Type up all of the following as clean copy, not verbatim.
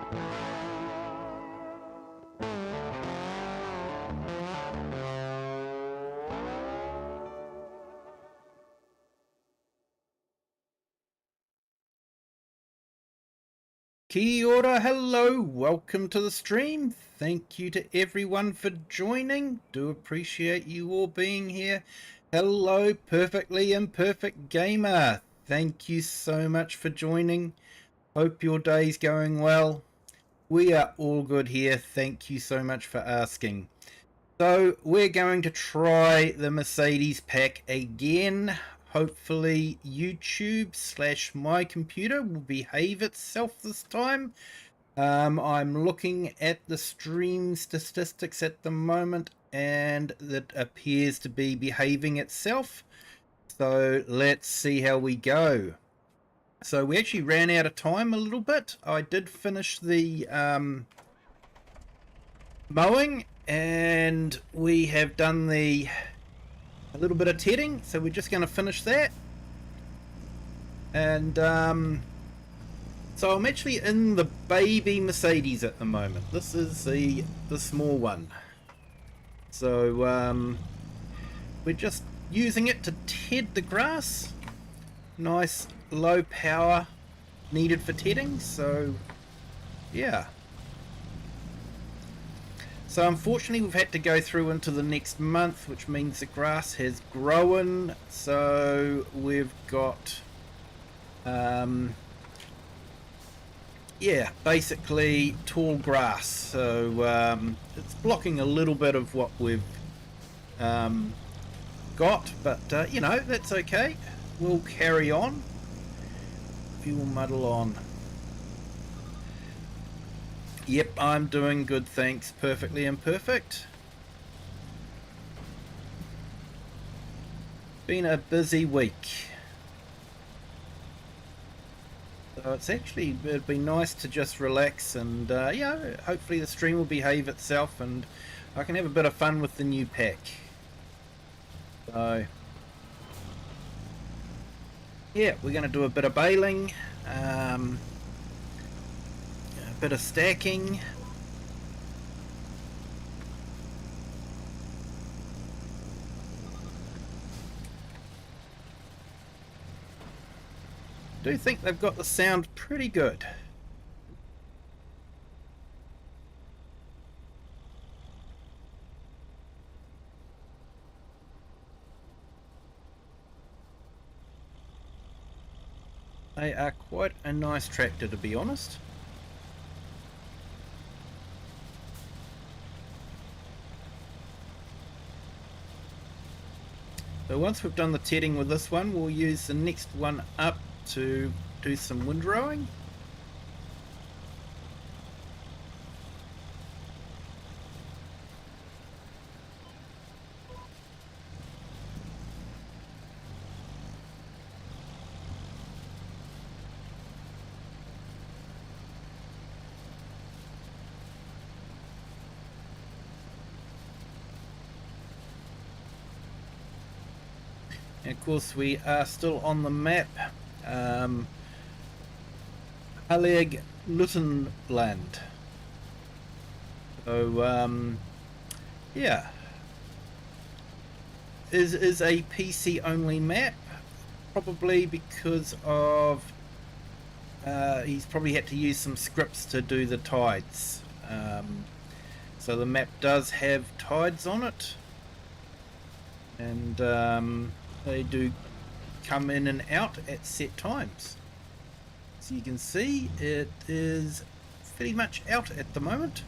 Kia ora, hello, welcome to the stream. Thank you to everyone for joining. Do appreciate you all being here. Hello, Perfectly Imperfect Gamer. Thank you so much for joining. Hope your day's going well. We are all good here. Thank you so much for asking. So we're going to try the Mercedes pack again. Hopefully YouTube / my computer will behave itself this time. I'm looking at the stream statistics at the moment and it appears to be behaving itself. So let's see how we go. So we actually ran out of time a little bit. I did finish the mowing and we have done a little bit of tedding, so we're just going to finish that. And so I'm actually in the baby Mercedes at the moment. This is the small one. So we're just using it to ted the grass. Nice low power needed for tedding, so yeah. So unfortunately we've had to go through into the next month, which means the grass has grown. So we've got yeah, basically tall grass. So it's blocking a little bit of what we've got, but you know, that's okay. We'll carry on. We will muddle on. Yep, I'm doing good, thanks. Perfectly Imperfect. Been a busy week. So it'd be nice to just relax and, yeah, hopefully the stream will behave itself and I can have a bit of fun with the new pack. So, yeah, we're going to do a bit of baling. A bit of stacking. I do think they've got the sound pretty good. They are quite a nice tractor, to be honest. So once we've done the tedding with this one, we'll use the next one up to do some windrowing. And of course we are still on the map. Hallig Luettenland. So yeah, is a PC only map, probably because of he's probably had to use some scripts to do the tides. So the map does have tides on it, and they do come in and out at set times. So you can see it is pretty much out at the moment.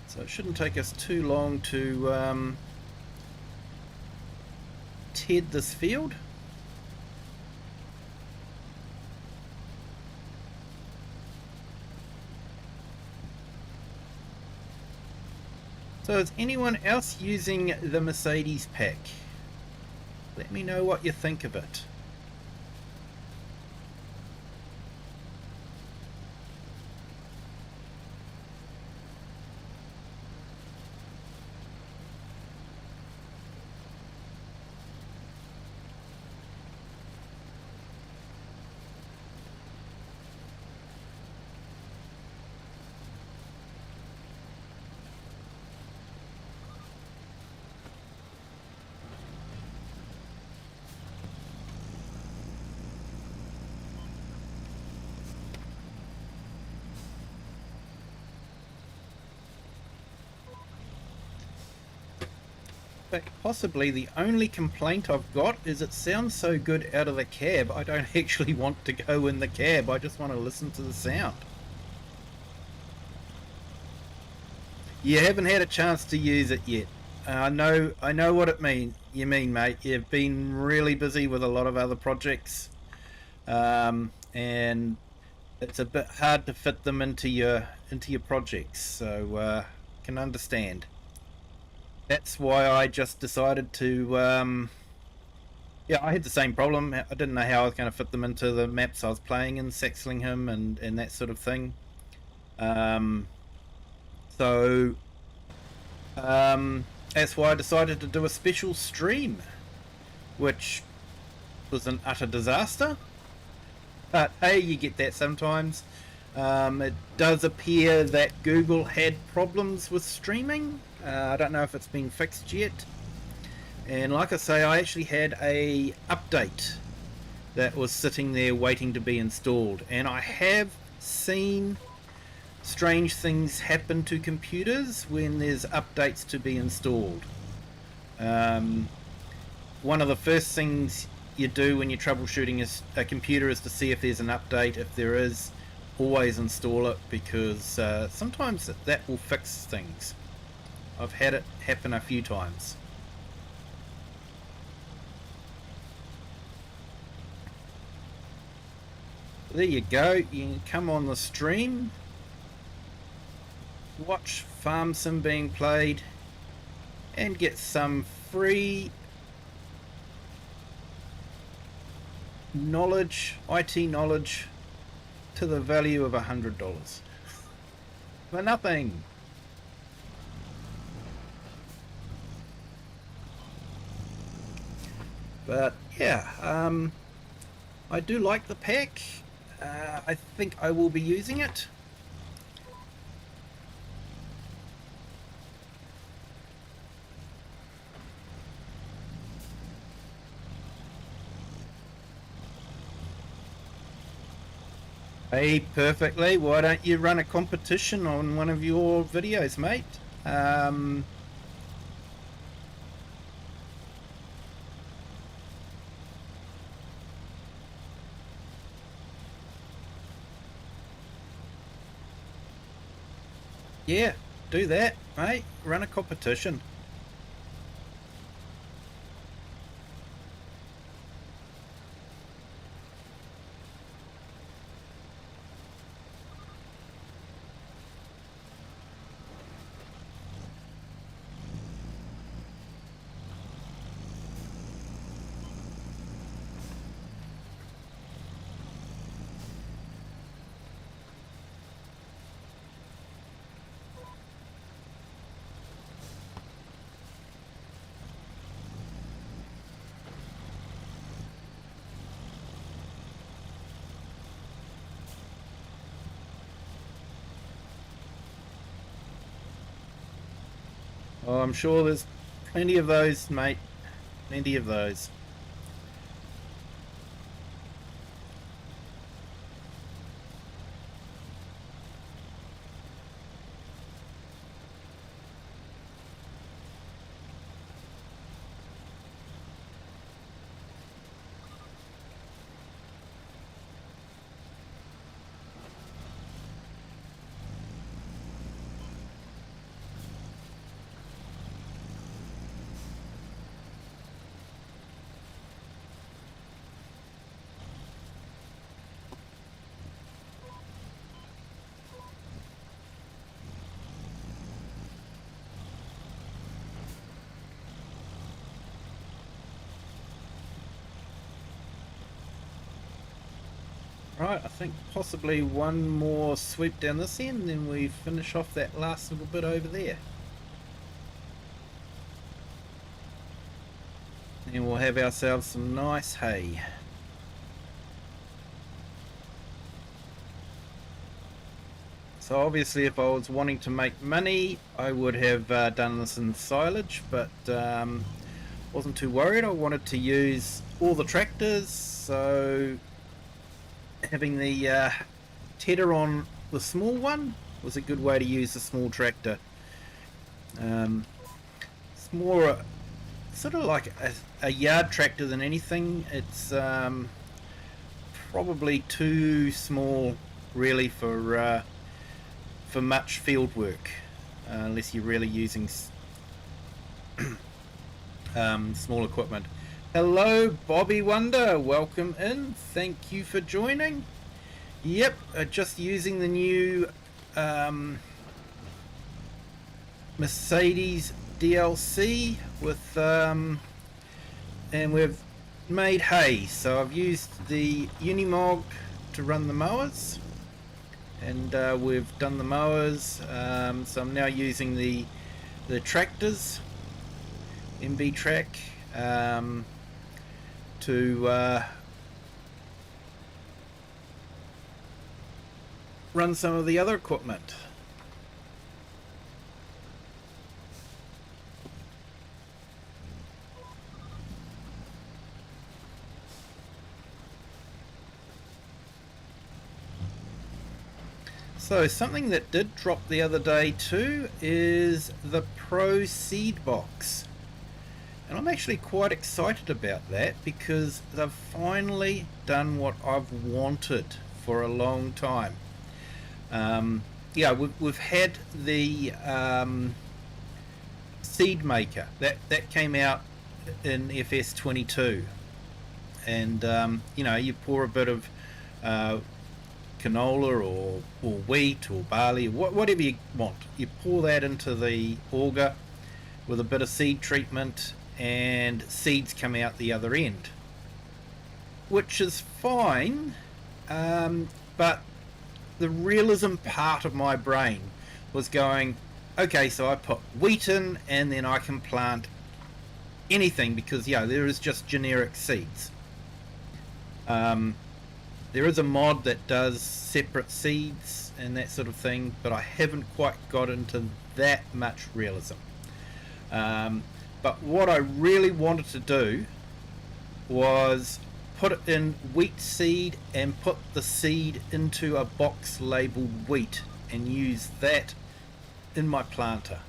So it shouldn't take us too long to ted this field. So is anyone else using the Mercedes pack? Let me know what you think of it. fact, possibly the only complaint I've got is it sounds so good out of the cab. I don't actually want to go in the cab. I just want to listen to the sound. You haven't had a chance to use it yet. I know what it mean. You mean, mate. You've been really busy with a lot of other projects, and it's a bit hard to fit them into your projects. So can understand. That's why I just decided to. Yeah, I had the same problem. I didn't know how I was going to fit them into the maps I was playing in Saxlingham and that sort of thing. Um, so that's why I decided to do a special stream, which was an utter disaster. But hey, you get that sometimes. It does appear that Google had problems with streaming. I don't know if it's been fixed yet. And like I say, I actually had a update that was sitting there waiting to be installed. And I have seen strange things happen to computers when there's updates to be installed. One of the first things you do when you're troubleshooting a computer is to see if there's an update. If there is, always install it, because sometimes that will fix things. I've had it happen a few times. There you go. You can come on the stream, watch Farm Sim being played, and get some free knowledge, IT knowledge, to the value of $100 for nothing. But yeah, I do like the pack. I think I will be using it. Hey, perfectly. Why don't you run a competition on one of your videos, mate? Yeah, do that, mate. Run a competition. Oh, I'm sure there's plenty of those, mate. Plenty of those. Right, I think possibly one more sweep down this end, then we finish off that last little bit over there. And we'll have ourselves some nice hay. So obviously if I was wanting to make money, I would have done this in silage, but wasn't too worried. I wanted to use all the tractors, so having the tedder on the small one was a good way to use the small tractor. It's more sort of like a yard tractor than anything. It's probably too small, really, for much field work, unless you're really using small equipment. Hello, Bobby Wonder. Welcome in. Thank you for joining. Yep, just using the new Mercedes DLC with and we've made hay. So I've used the Unimog to run the mowers, and we've done the mowers. So I'm now using the tractors, MB Track, to run some of the other equipment. So something that did drop the other day too is the Pro Seed Box. And I'm actually quite excited about that because they've finally done what I've wanted for a long time. Yeah, we've had the Seed Maker that came out in FS22, and you know, you pour a bit of canola or wheat or barley, whatever you want. You pour that into the auger with a bit of seed treatment, and seeds come out the other end, which is fine, but the realism part of my brain was going, okay, so I put wheat in and then I can plant anything because, yeah, there is just generic seeds. There is a mod that does separate seeds and that sort of thing, but I haven't quite got into that much realism. But what I really wanted to do was put it in wheat seed and put the seed into a box labeled wheat and use that in my planter.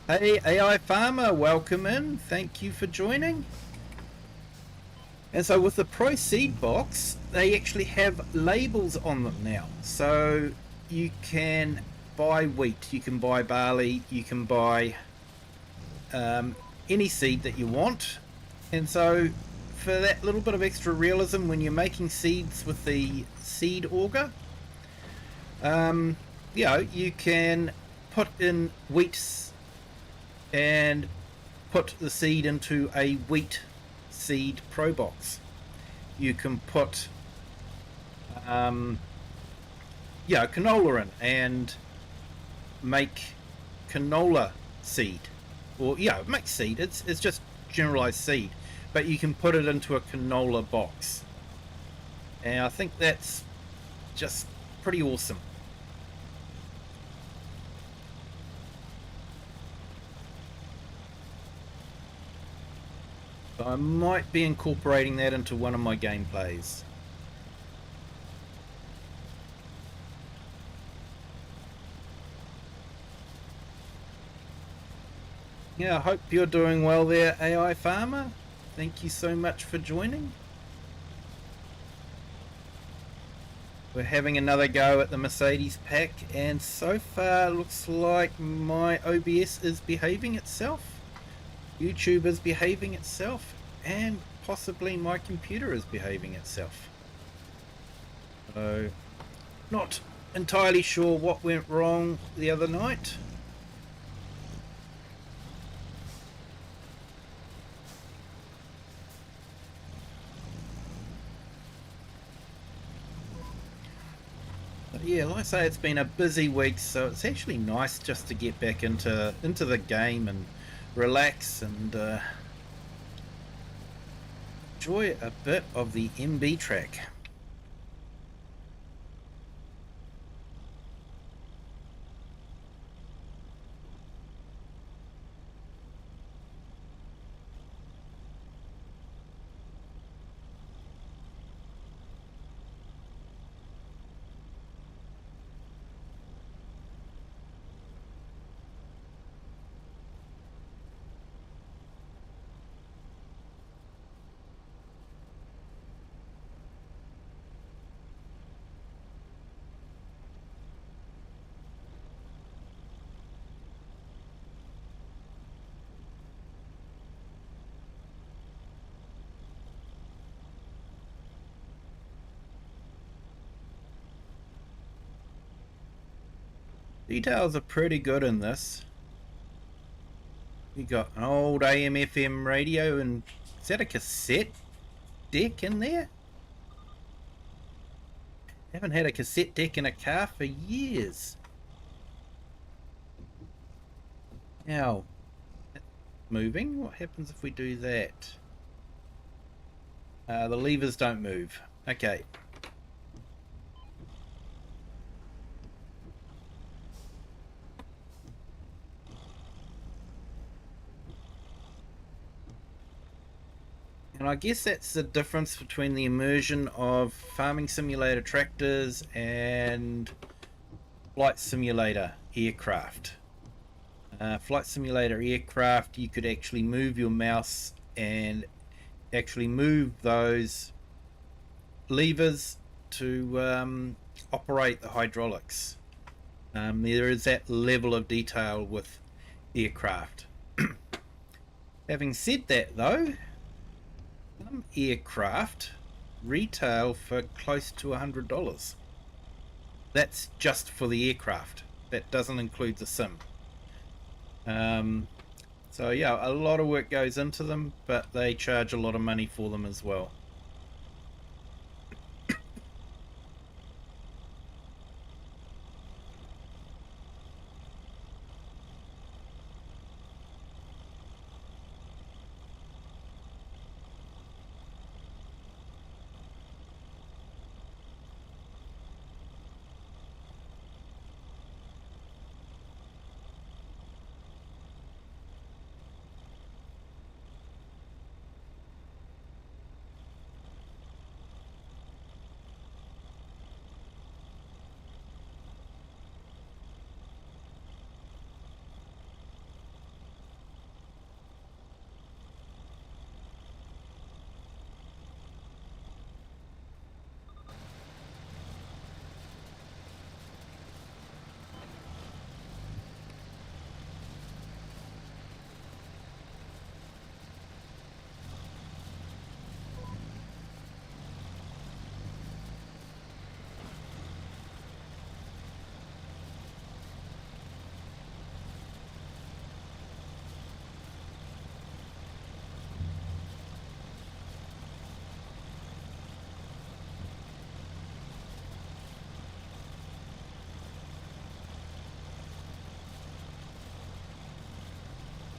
Hey, AI Farmer, welcome in. Thank you for joining. And so with the Pro Seed Box, they actually have labels on them now. So you can buy wheat, you can buy barley, you can buy any seed that you want. And so for that little bit of extra realism when you're making seeds with the seed auger, you know, you can put in wheat and put the seed into a wheat seed pro box. You can put yeah, canola in and make canola seed, or yeah, make seed. It's just generalized seed, but you can put it into a canola box, and I think that's just pretty awesome. So I might be incorporating that into one of my gameplays. Yeah, I hope you're doing well there, AI Farmer. Thank you so much for joining. We're having another go at the Mercedes pack, and so far looks like my OBS is behaving itself, YouTube is behaving itself, and possibly my computer is behaving itself. So, not entirely sure what went wrong the other night. But yeah, like I say, it's been a busy week, so it's actually nice just to get back into the game and relax and enjoy a bit of the MB track. Details are pretty good in this. You got an old AM/FM radio, and is that a cassette deck in there? Haven't had a cassette deck in a car for years. Now, moving. What happens if we do that? The levers don't move. Okay. And I guess that's the difference between the immersion of farming simulator tractors and flight simulator aircraft. Flight simulator aircraft, you could actually move your mouse and actually move those levers to operate the hydraulics. There is that level of detail with aircraft. Having said that though, some aircraft retail for close to $100. That's just for the aircraft. That doesn't include the sim. So yeah, a lot of work goes into them, but they charge a lot of money for them as well.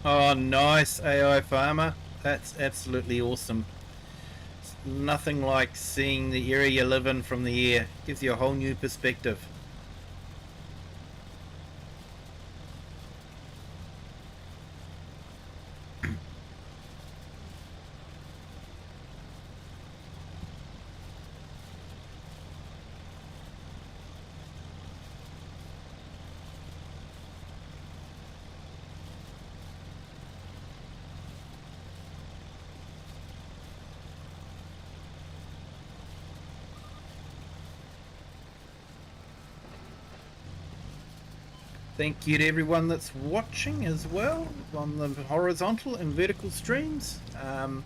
Oh, nice, AI Farmer. That's absolutely awesome. It's nothing like seeing the area you live in from the air. Gives you a whole new perspective. Thank you to everyone that's watching as well on the horizontal and vertical streams. If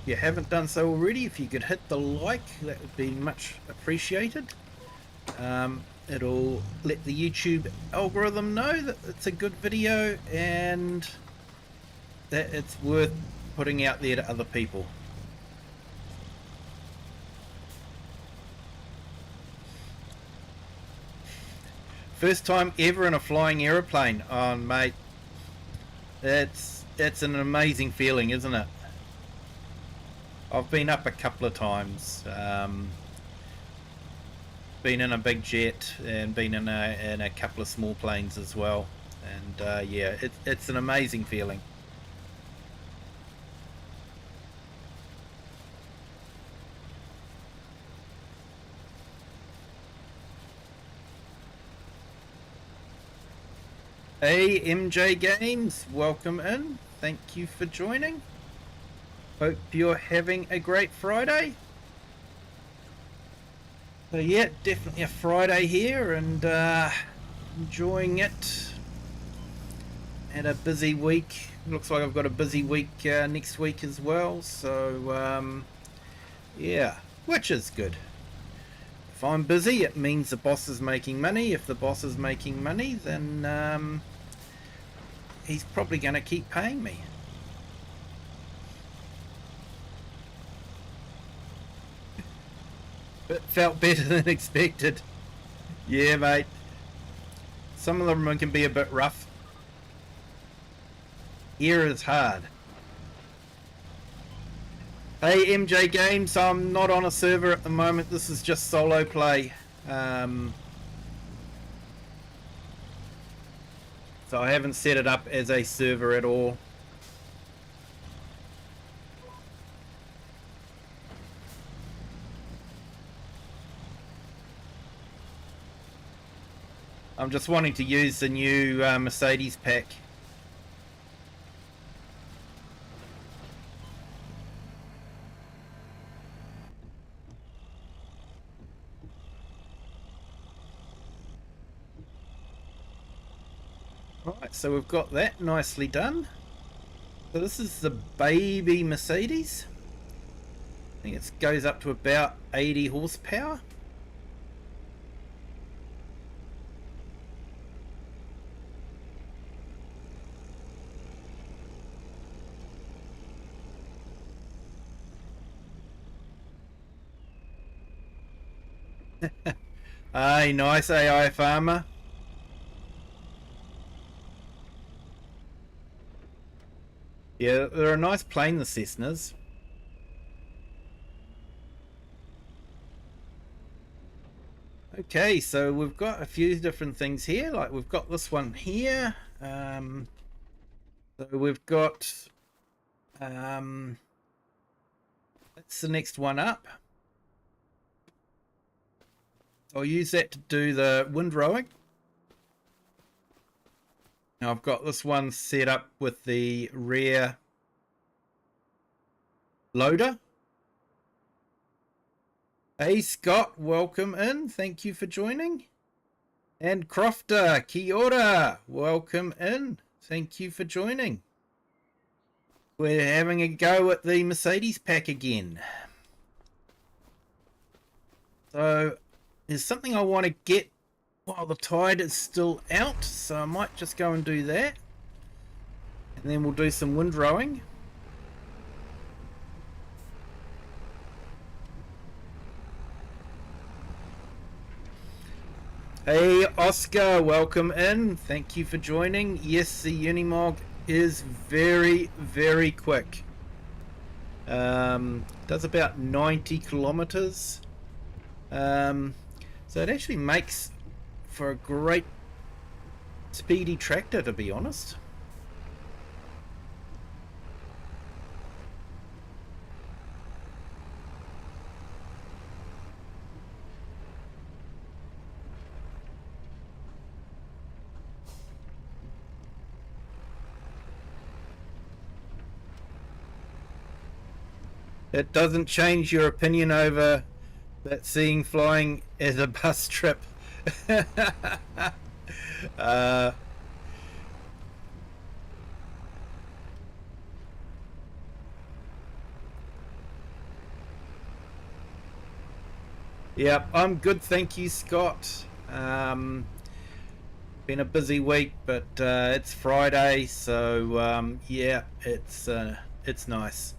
you haven't done so already, if you could hit the like, that would be much appreciated. It'll let the YouTube algorithm know that it's a good video and that it's worth putting out there to other people. First time ever in a flying aeroplane. Oh, mate, that's an amazing feeling, isn't it? I've been up a couple of times, been in a big jet and been in a couple of small planes as well, and yeah, it's an amazing feeling. Hey MJ Games, welcome in. Thank you for joining. Hope you're having a great Friday. So yeah, definitely a Friday here, and enjoying it. Had a busy week. Looks like I've got a busy week next week as well. So yeah, which is good. I'm busy, it means the boss is making money. If the boss is making money, then he's probably going to keep paying me. It felt better than expected. Yeah, mate. Some of them can be a bit rough. Here is hard. Hey MJ Games, I'm not on a server at the moment. This is just solo play. So I haven't set it up as a server at all. I'm just wanting to use the new Mercedes pack. Right, so we've got that nicely done. So this is the baby Mercedes. I think it goes up to about 80 horsepower. Aye, nice AI farmer. Yeah, they're a nice plane, the Cessnas. Okay, so we've got a few different things here. Like we've got this one here. So we've got that's the next one up. I'll use that to do the windrowing. Now I've got this one set up with the rear loader. Hey Scott, welcome in. Thank you for joining. And Crofter, kia ora, welcome in. Thank you for joining. We're having a go at the Mercedes pack again. So there's something I want to get while the tide is still out, so I might just go and do that. And then we'll do some windrowing. Hey Oscar, welcome in. Thank you for joining. Yes, the Unimog is very, very quick. Does about 90 kilometers. So it actually makes for a great speedy tractor, to be honest. It doesn't change your opinion over that seeing flying as a bus trip. Yeah, I'm good, thank you, Scott. Been a busy week, but it's Friday, so yeah, it's nice.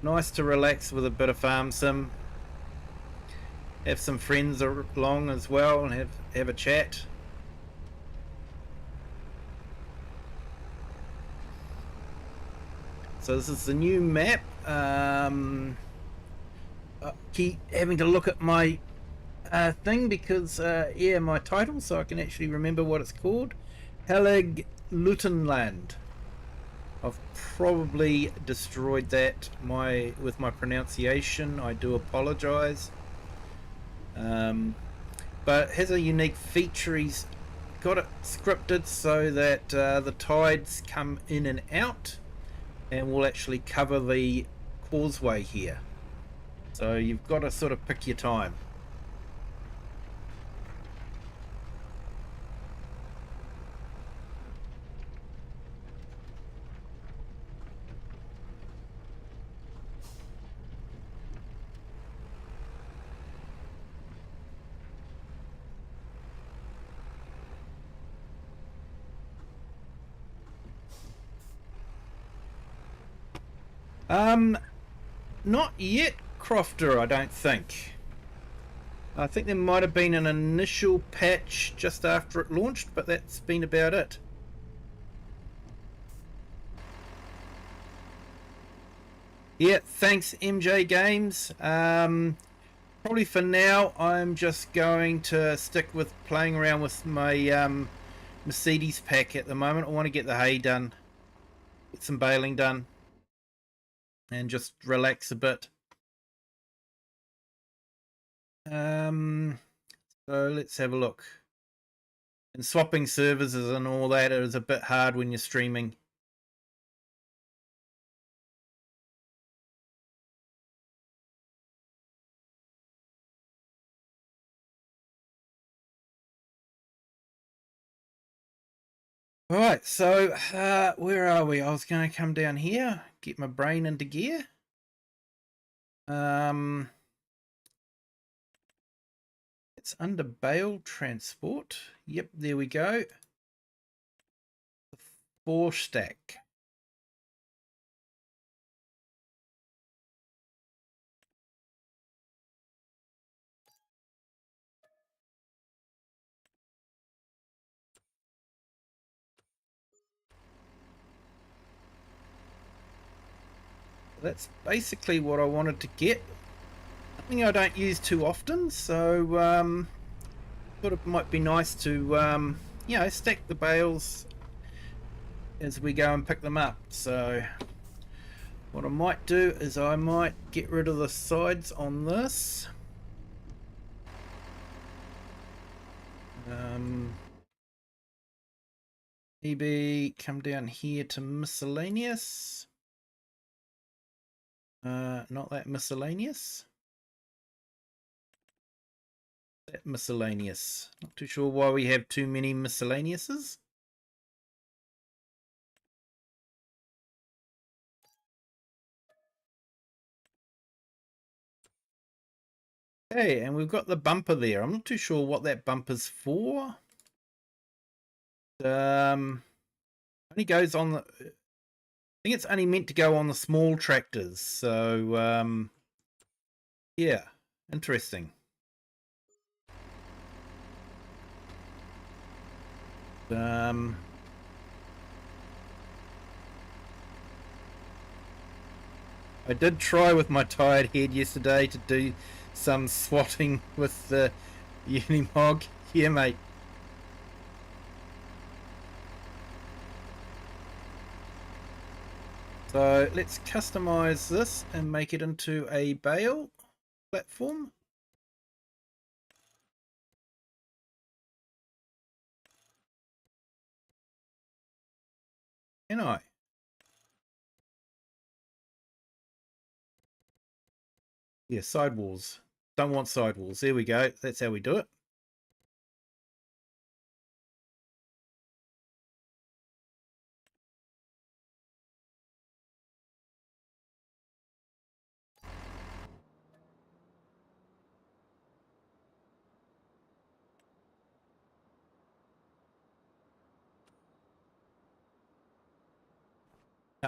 Nice to relax with a bit of farm sim. Have some friends along as well and have a chat. So this is the new map. I keep having to look at my thing because yeah, my title, so I can actually remember what it's called. Hallig Luettenland. I've probably destroyed that with my pronunciation. I do apologize. But it has a unique feature. He's got it scripted so that the tides come in and out and will actually cover the causeway here. So you've got to sort of pick your time. Not yet, Crofter, I don't think. I think there might have been an initial patch just after it launched, but that's been about it. Yeah, thanks MJ Games. Probably for now, I'm just going to stick with playing around with my Mercedes pack at the moment. I want to get the hay done, get some baling done, and just relax a bit. So let's have a look. And swapping services and all that is a bit hard when you're streaming. Alright, so where are we? I was going to come down here, get my brain into gear. It's under bale transport. Yep, there we go. 4 stack. That's basically what I wanted to get. Something I don't use too often, so thought it might be nice to you know, stack the bales as we go and pick them up. So what I might do is I might get rid of the sides on this. Maybe come down here to miscellaneous. Not that miscellaneous. That miscellaneous. Not too sure why we have too many miscellaneouses. Okay, and we've got the bumper there. I'm not too sure what that bumper's for. Only goes on the... I think it's only meant to go on the small tractors. So, yeah, interesting. I did try with my tired head yesterday to do some swatting with the Unimog. Yeah, mate. So let's customize this and make it into a bale platform. Can I? Yeah, sidewalls. Don't want sidewalls. There we go. That's how we do it.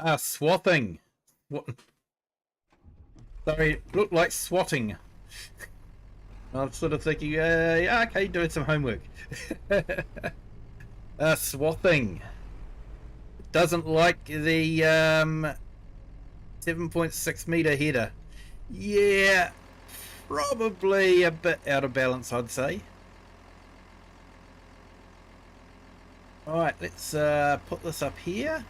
Ah, swathing. What? Sorry, it looked like swatting. I'm sort of thinking, yeah, okay, doing some homework. Swathing. Doesn't like the 7.6 meter header. Yeah, probably a bit out of balance, I'd say. Alright, let's put this up here.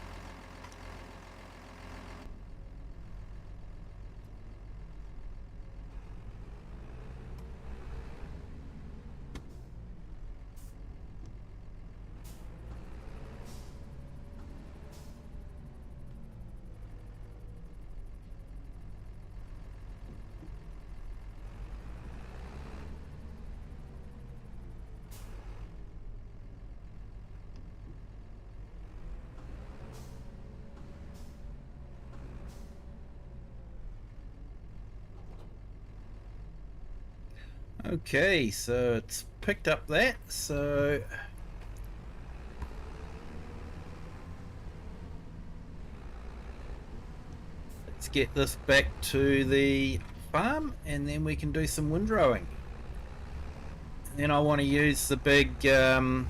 Okay, so it's picked up that, so let's get this back to the farm and then we can do some windrowing. And then I want to use the big the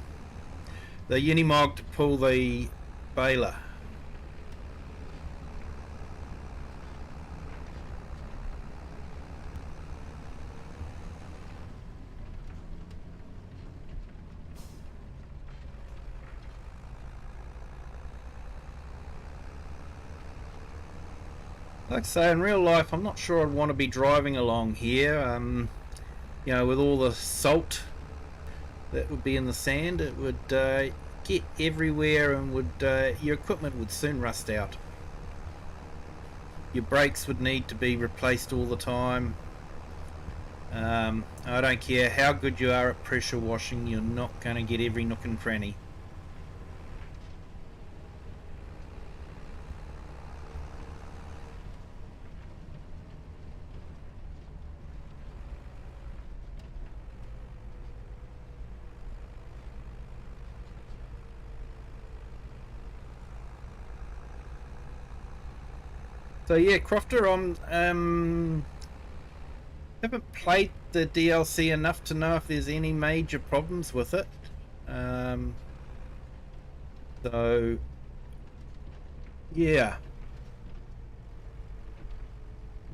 Unimog to pull the baler. Like I say, in real life, I'm not sure I'd want to be driving along here. You know, with all the salt that would be in the sand, it would get everywhere, and would your equipment would soon rust out. Your brakes would need to be replaced all the time. I don't care how good you are at pressure washing, you're not going to get every nook and cranny. So yeah, Crofter, haven't played the DLC enough to know if there's any major problems with it. So yeah,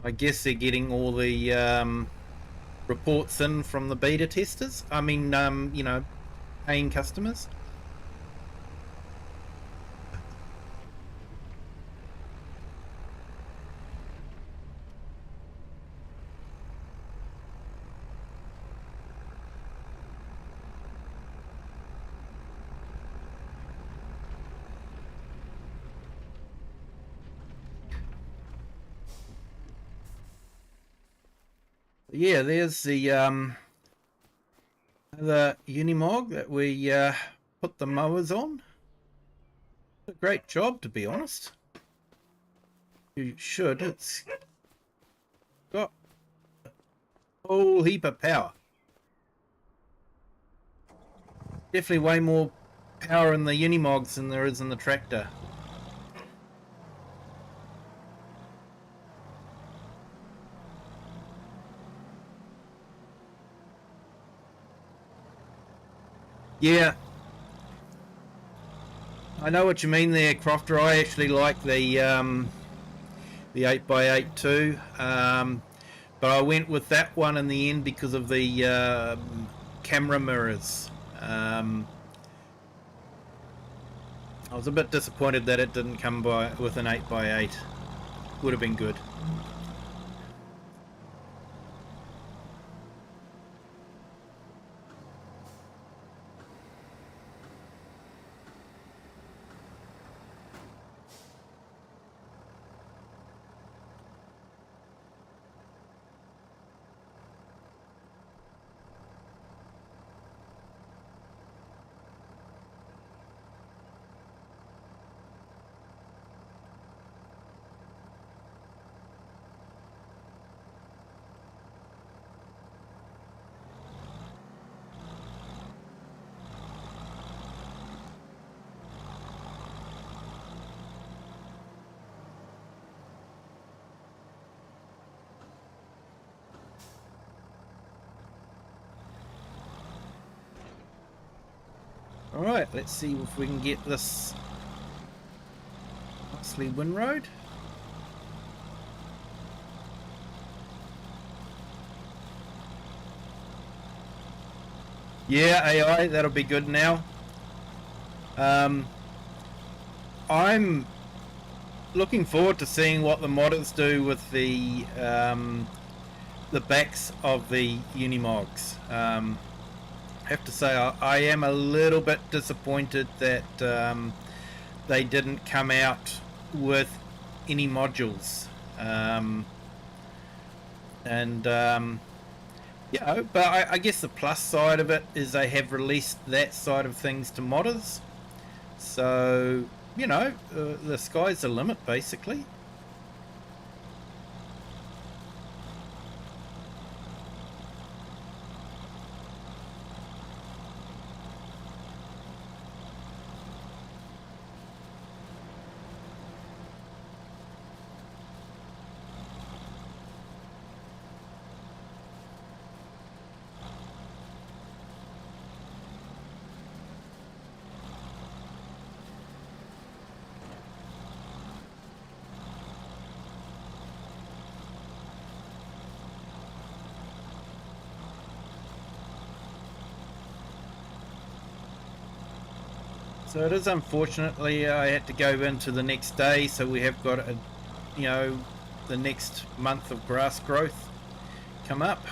I guess they're getting all the reports in from the beta testers. I mean, you know, paying customers. Yeah, there's the Unimog that we put the mowers on. A great job, to be honest. You should. It's got a whole heap of power. Definitely way more power in the Unimogs than there is in the tractor. Yeah, I know what you mean there, Crofter. I actually like the 8x8 too, but I went with that one in the end because of the camera mirrors. I was a bit disappointed that it didn't come with an 8x8. Would have been good. Alright, let's see if we can get this nicely windrowed. Yeah, AI, that'll be good now. I'm looking forward to seeing what the modders do with the backs of the Unimogs. I have to say I am a little bit disappointed that they didn't come out with any modules. Yeah, but I guess the plus side of it is they have released that side of things to modders. So, you know, the sky's the limit, basically. So it is unfortunately I had to go into the next day, so we have got a, the next month of grass growth come up.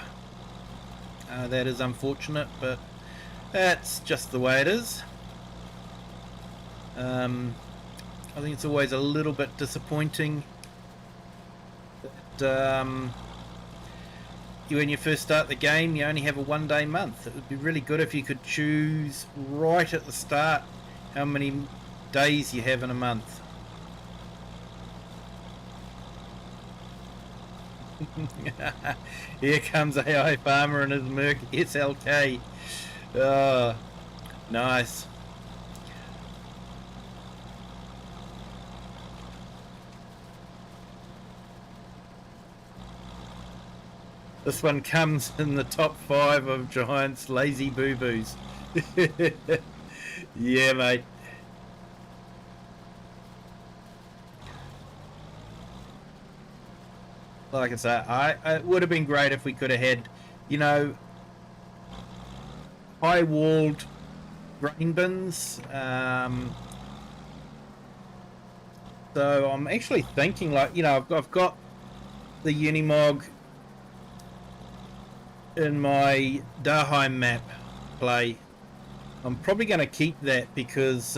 That is unfortunate, but that's just the way it is. I think it's always a little bit disappointing that when you first start the game you only have a 1 day month. It would be really good if you could choose right at the start how many days you have in a month. Here comes AI Farmer and his Merc SLK. Oh, nice. This one comes in the top 5 of Giant's lazy boo-boos. Yeah, mate. Like I say, it would have been great if we could have had, high-walled grain bins. So I'm actually thinking, I've got the Unimog in my Daheim map play. I'm probably going to keep that because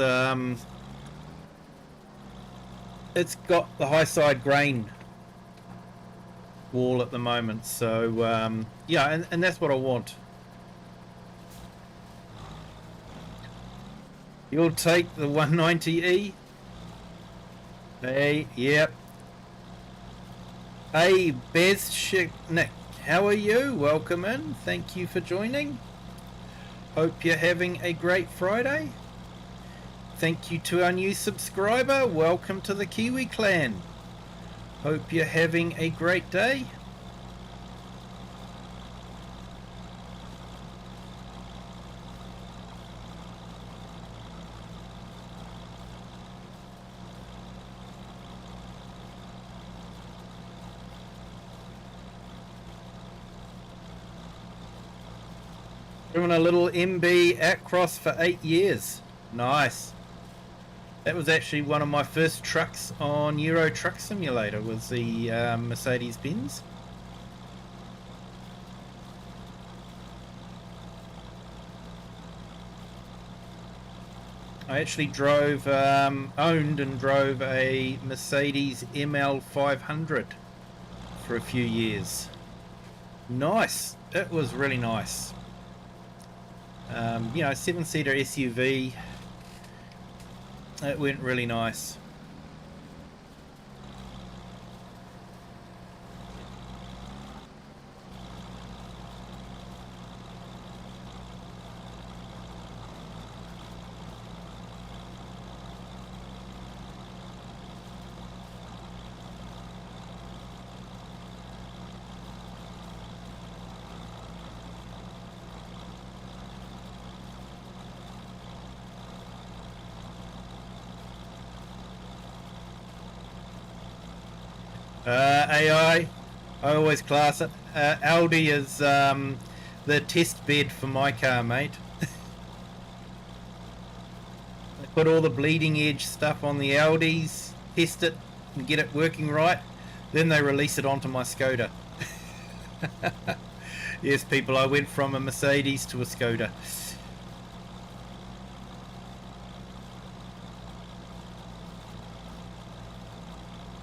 it's got the high side grain wall at the moment. So yeah, and that's what I want. You'll take the 190E? Hey, yep. Hey, Nick, how are you? Welcome in. Thank you for joining. Hope you're having a great Friday. Thank you to our new subscriber. Welcome to the Kiwi clan. Hope you're having a great day. Doing a little MB Across for 8 years. Nice. That was actually one of my first trucks on Euro Truck Simulator, was the Mercedes-Benz. I actually owned and drove a Mercedes ML 500 for a few years. Nice. It was really nice. 7-seater SUV. It went really nice. AI, I always class it. Audi is the test bed for my car, mate. They put all the bleeding edge stuff on the Audis, test it and get it working right, then they release it onto my Skoda. Yes, people, I went from a Mercedes to a Skoda.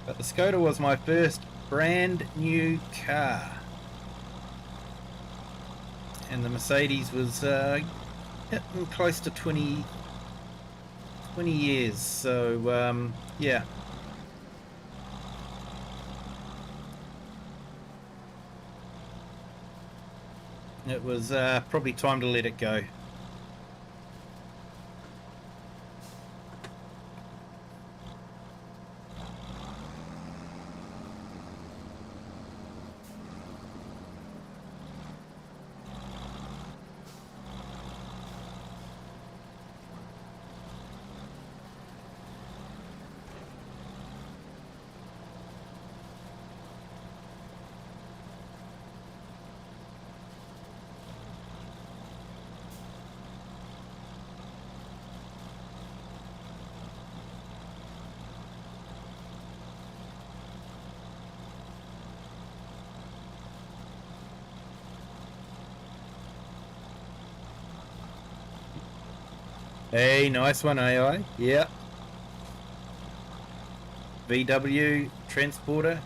But the Skoda was my first brand new car. And the Mercedes was hitting close to 20 years. So, yeah. It was probably time to let it go. Hey, nice one, AI. Yeah. VW transporter.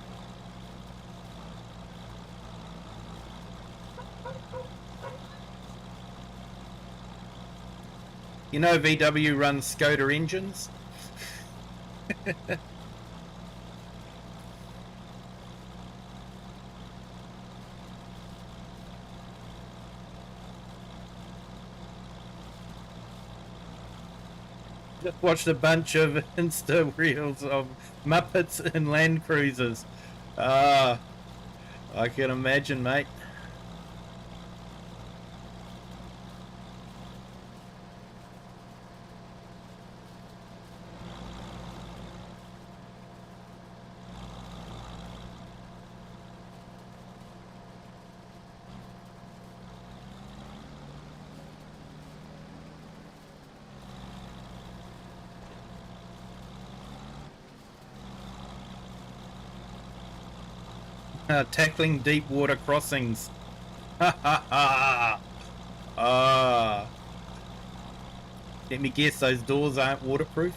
You know VW runs Skoda engines? Just watched a bunch of Insta reels of Muppets and Land Cruisers. Ah, I can imagine, mate. Tackling deep water crossings. Ha ha ha! Ah. Let me guess, those doors aren't waterproof?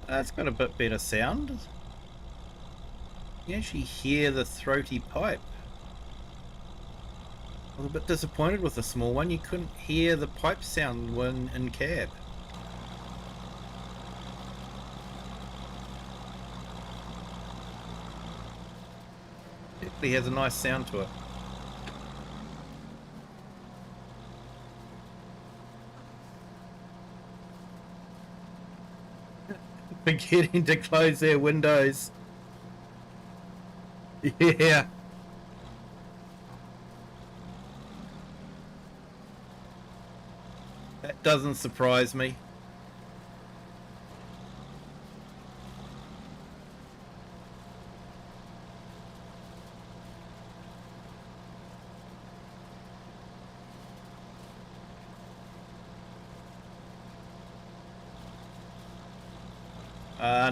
That's got a bit better sound. You actually hear the throaty pipe. I was a bit disappointed with the small one. You couldn't hear the pipe sound when in cab. Definitely has a nice sound to it. Forgetting to close their windows. Yeah. That doesn't surprise me.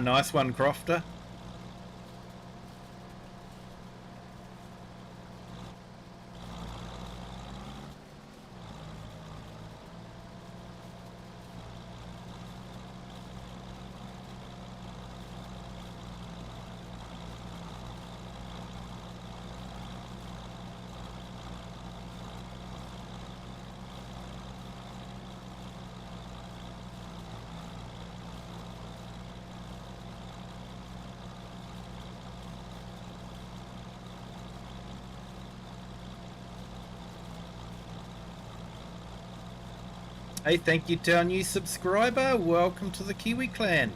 Nice one, Crofter. Hey, thank you to our new subscriber. Welcome to the Kiwi clan.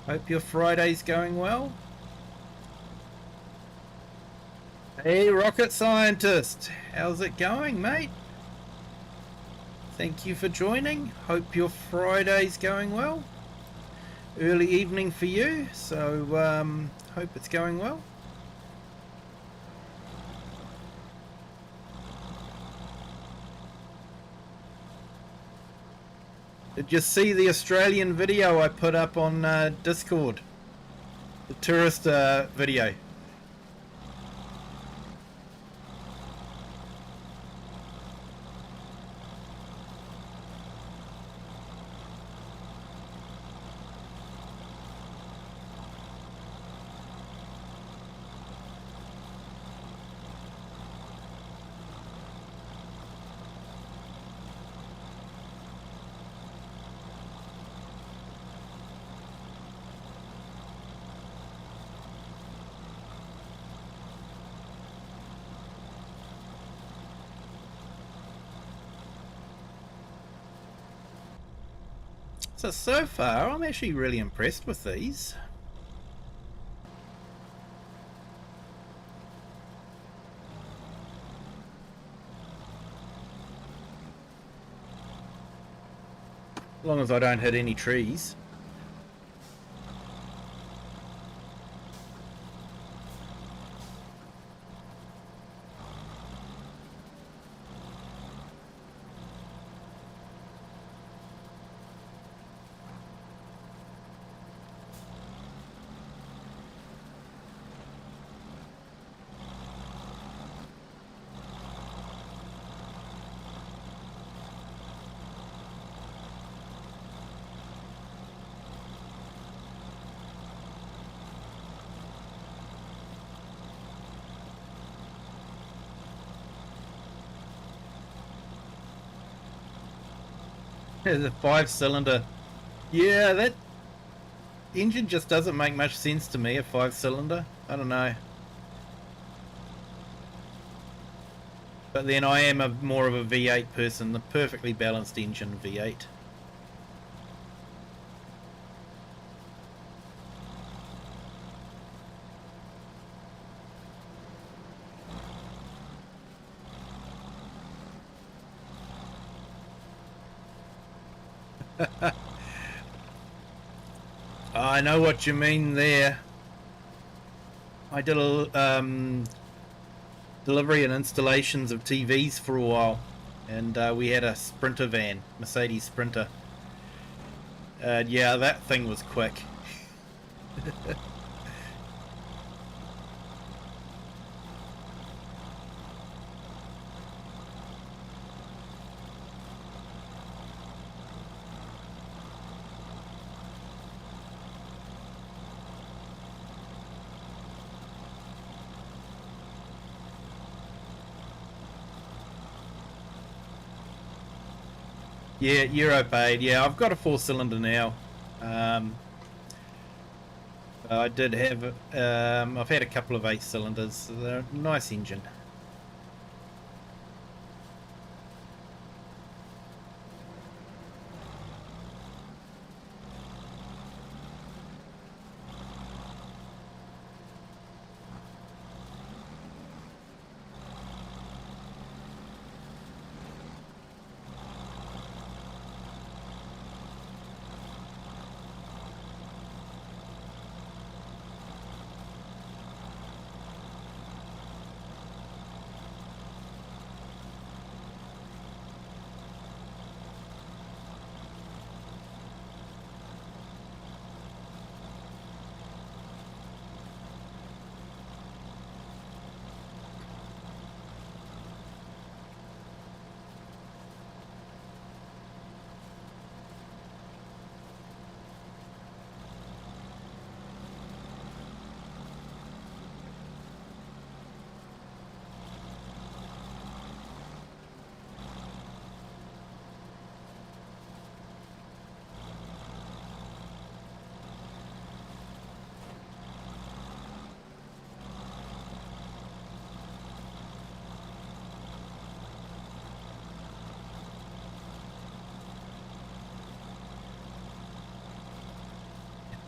Hope your Friday's going well. Hey, rocket scientist. How's it going, mate? Thank you for joining. Hope your Friday's going well. Early evening for you, so hope it's going well. Did you see the Australian video I put up on Discord? The tourist video. So far, I'm actually really impressed with these. As long as I don't hit any trees. The 5-cylinder. Yeah, that engine just doesn't make much sense to me, a 5-cylinder. I don't know. But then I am more of a V8 person, the perfectly balanced engine V8. I know what you mean there. I did a delivery and installations of TVs for a while, and we had a Sprinter van, Mercedes Sprinter. Yeah, that thing was quick. Yeah, Euro paid. Yeah, I've got a 4-cylinder now. I did have, I've had a couple of 8-cylinders. So they're a nice engine.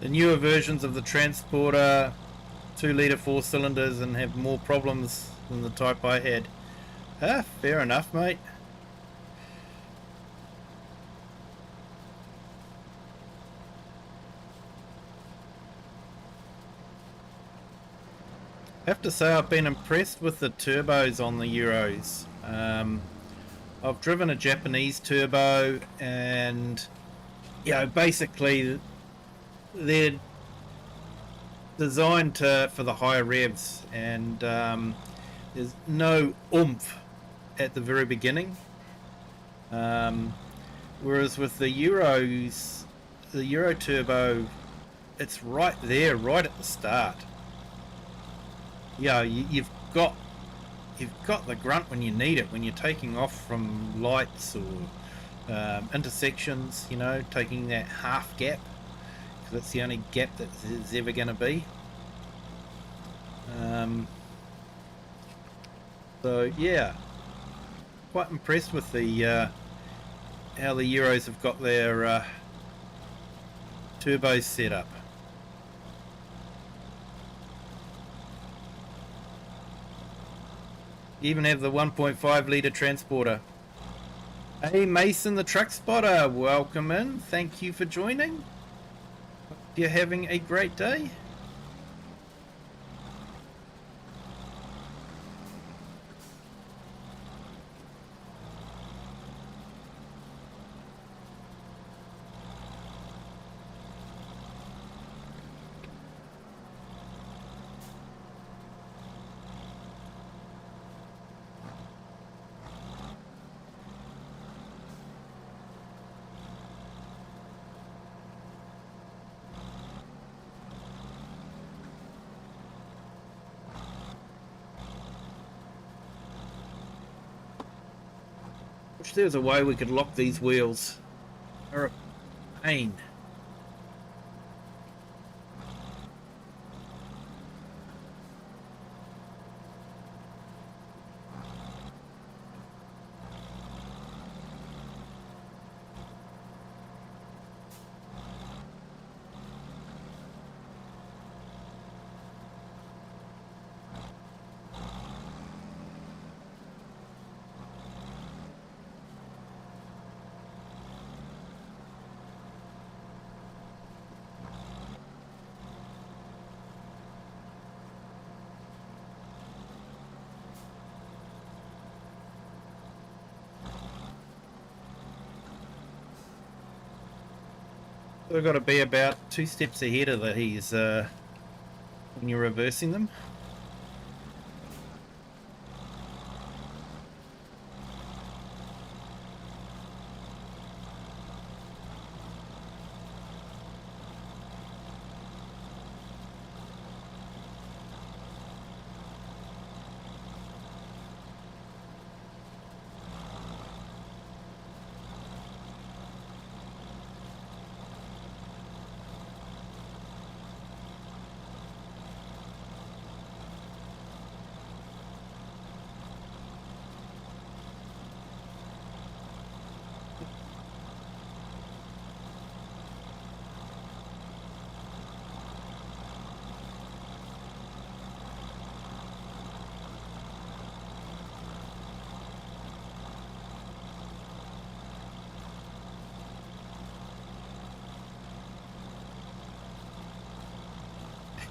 The newer versions of the Transporter 2-litre 4-cylinders and have more problems than the type I had. Ah, fair enough, mate. I have to say I've been impressed with the turbos on the Euros. I've driven a Japanese turbo, and basically they're designed for the higher revs, and there's no oomph at the very beginning. Whereas with the Euros, the Euro turbo, it's right there, right at the start. Yeah, you've got the grunt when you need it, when you're taking off from lights or intersections. Taking that half gap, because that's the only gap that there's ever going to be. So yeah, quite impressed with the how the Euros have got their turbo setup. You even have the 1.5 litre transporter. Hey Mason the truck spotter, welcome in. Thank you for joining. Hope you're having a great day. Wish there was a way we could lock these wheels. They're a pain. They've got to be about 2 steps ahead of these when you're reversing them.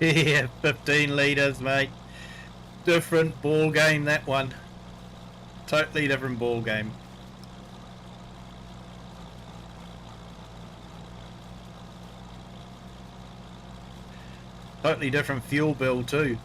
Yeah, 15 litres, mate. Different ball game, that one. Totally different ball game. Totally different fuel bill too.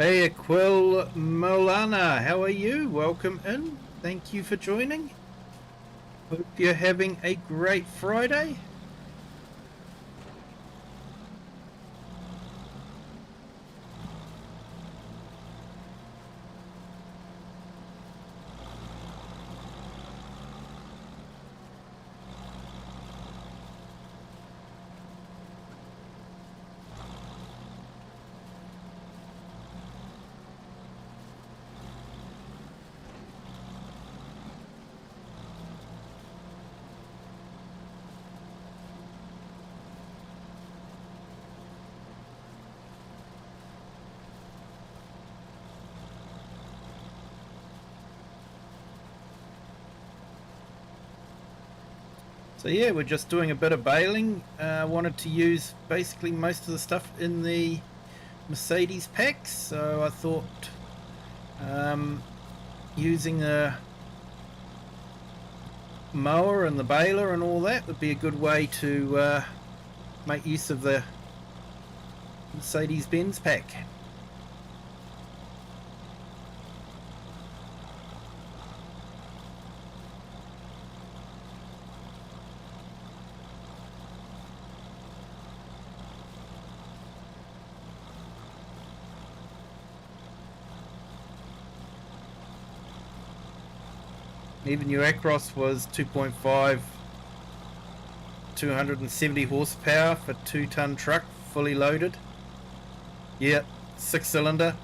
Hey, Aquil Molana, how are you? Welcome in. Thank you for joining. Hope you're having a great Friday. So yeah, we're just doing a bit of baling. Wanted to use basically most of the stuff in the Mercedes packs, so I thought using a mower and the baler and all that would be a good way to make use of the Mercedes-Benz pack. Even your Acros was 2.5, 270 horsepower for 2-ton truck, fully loaded. Yeah, 6-cylinder.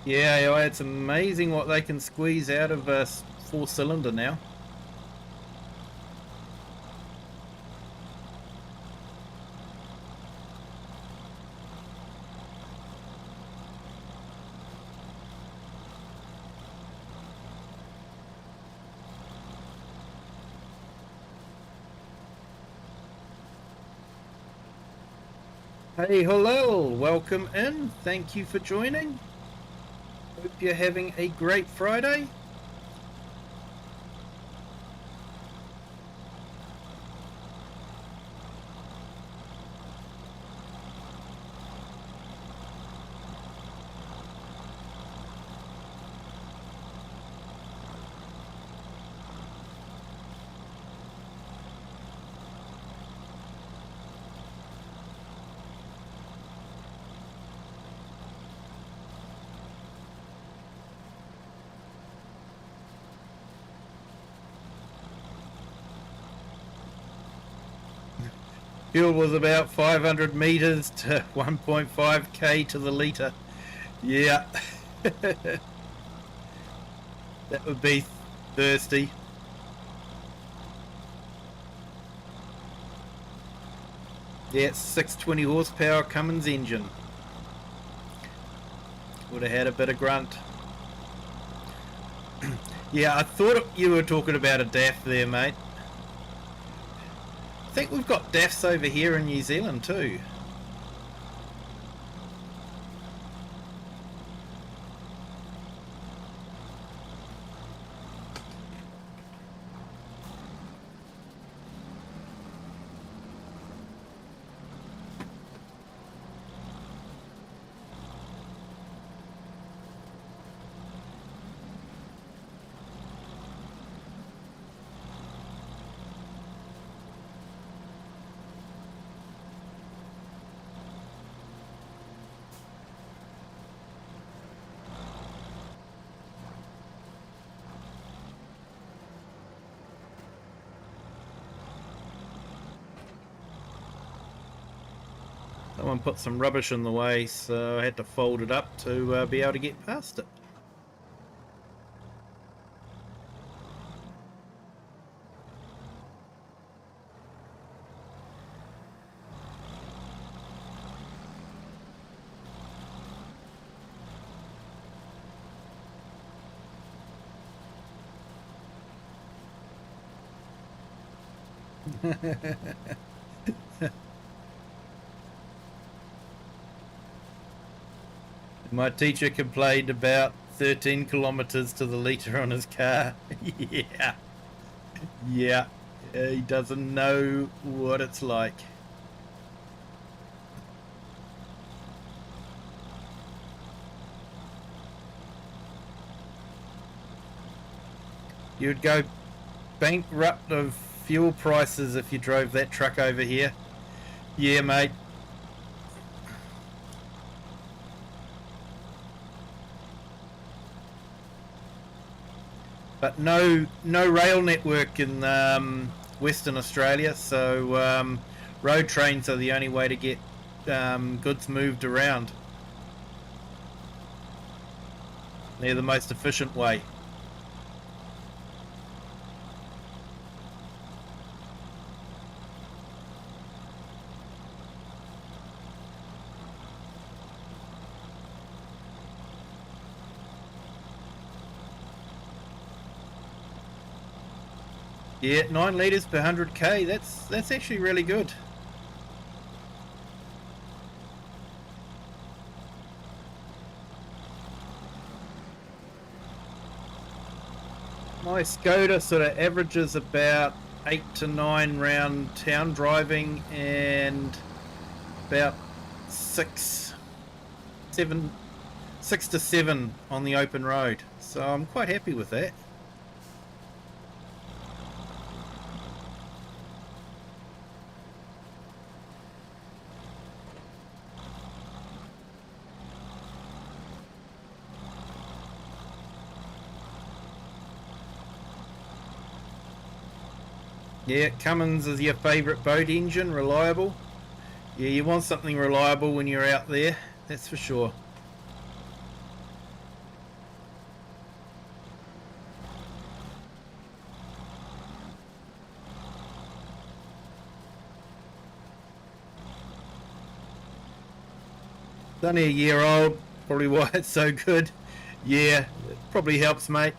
Yeah, it's amazing what they can squeeze out of a 4-cylinder now. Hey, hello, welcome in. Thank you for joining. Hope you're having a great Friday. Fuel was about 500 meters to 1.5k to the litre. Yeah. That would be thirsty. Yeah, it's 620 horsepower Cummins engine. Would have had a bit of grunt. Yeah, I thought you were talking about a DAF there, mate. I think we've got DAFs over here in New Zealand too. Someone put some rubbish in the way, so I had to fold it up to be able to get past it. My teacher complained about 13 kilometers to the litre on his car. Yeah. Yeah. He doesn't know what it's like. You'd go bankrupt of fuel prices if you drove that truck over here. Yeah, mate. But no rail network in Western Australia, so road trains are the only way to get goods moved around. They're the most efficient way. Yeah, 9 litres per 100k. That's actually really good. My Skoda sort of averages about 8 to 9 round town driving and about 6 to 7 on the open road. So I'm quite happy with that. Yeah, Cummins is your favourite boat engine, reliable. Yeah, you want something reliable when you're out there, that's for sure. It's only a year old, probably why it's so good. Yeah, it probably helps, mate.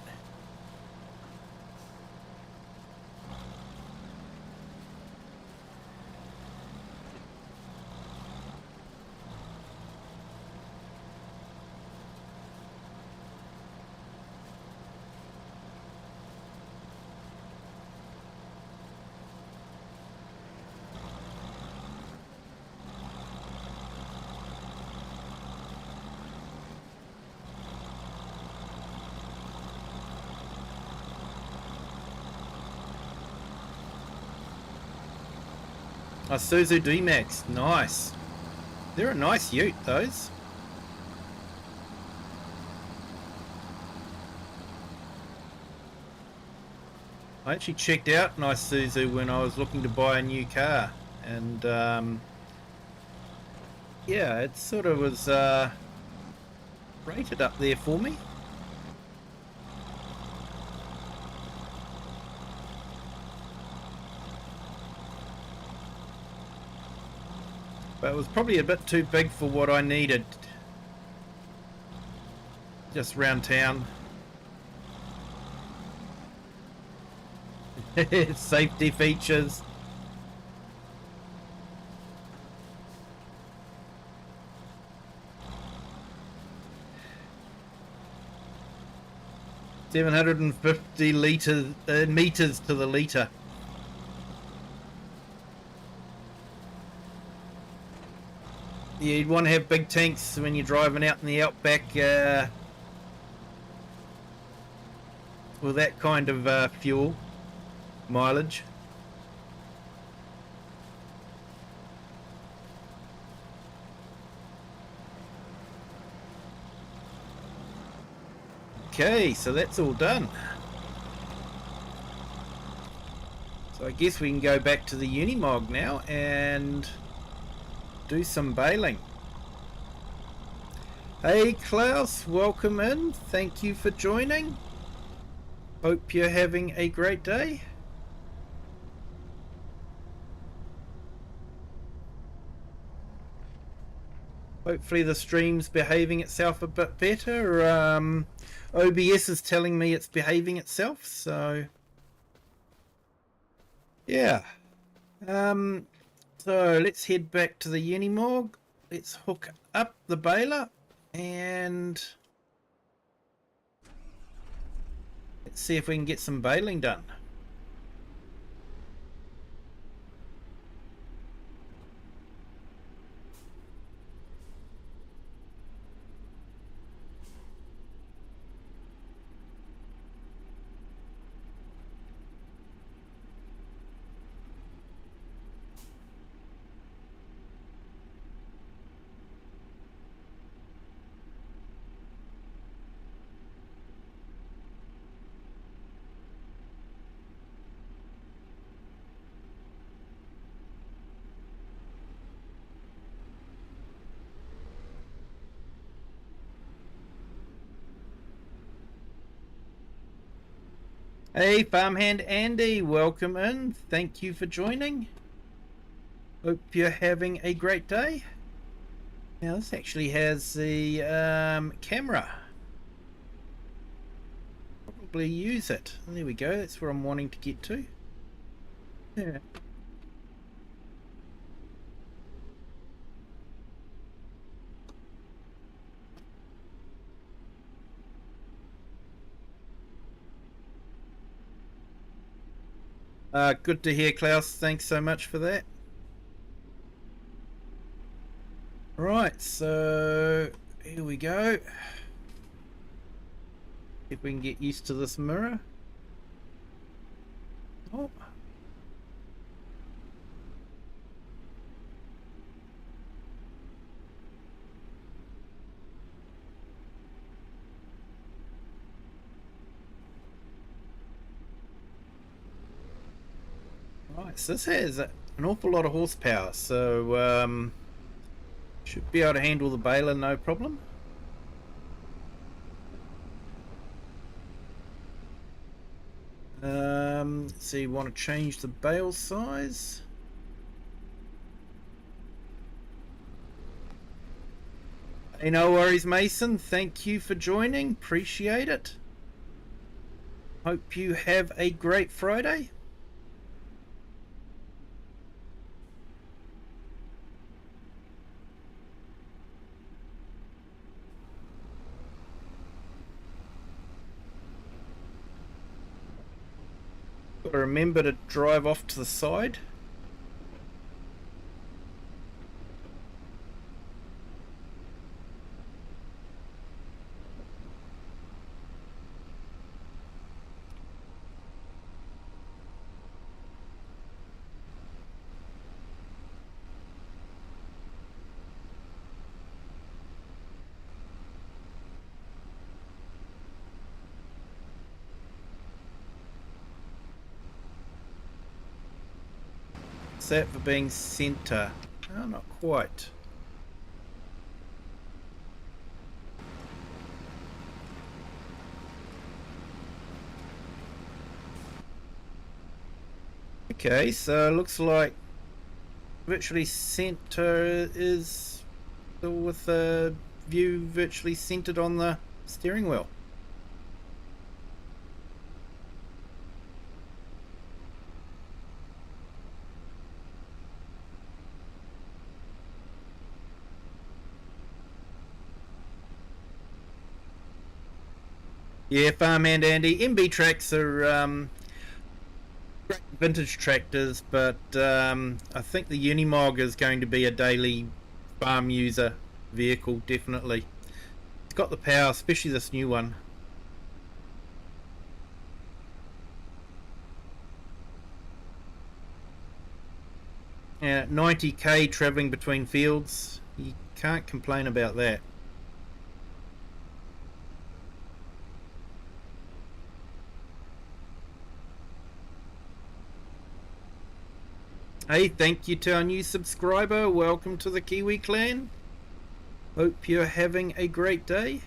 Isuzu D-Max, nice. They're a nice ute, those. I actually checked out an Isuzu when I was looking to buy a new car, and yeah, it sort of was rated up there for me. But it was probably a bit too big for what I needed. Just round town. Safety features. $750 meters to the litre. Yeah, you'd want to have big tanks when you're driving out in the outback with that kind of fuel mileage. Okay, so that's all done. So I guess we can go back to the Unimog now and do some bailing. Hey Klaus, welcome in. Thank you for joining. Hope you're having a great day. Hopefully the stream's behaving itself a bit better. OBS is telling me it's behaving itself, so yeah. So let's head back to the Unimog. Let's hook up the baler and let's see if we can get some baling done. Hey, Farmhand Andy, welcome in. Thank you for joining. Hope you're having a great day. Now this actually has the camera. Probably use it. There we go. That's where I'm wanting to get to. Yeah. Good to hear, Klaus. Thanks so much for that. Right, so here we go. If we can get used to this mirror. Oh. Right, so this has an awful lot of horsepower, so should be able to handle the baler no problem. So you want to change the bale size. Hey, no worries, Mason. Thank you for joining. Appreciate it. Hope you have a great Friday. Got to remember to drive off to the side. That for being center. Oh, not quite. Okay, so looks like virtually center is still with the view virtually centered on the steering wheel. Yeah, Farmhand Andy. MB tracks are great vintage tractors, but I think the Unimog is going to be a daily farm user vehicle, definitely. It's got the power, especially this new one. Yeah, 90k travelling between fields. You can't complain about that. Hey, thank you to our new subscriber. Welcome to the Kiwi clan. Hope you're having a great day.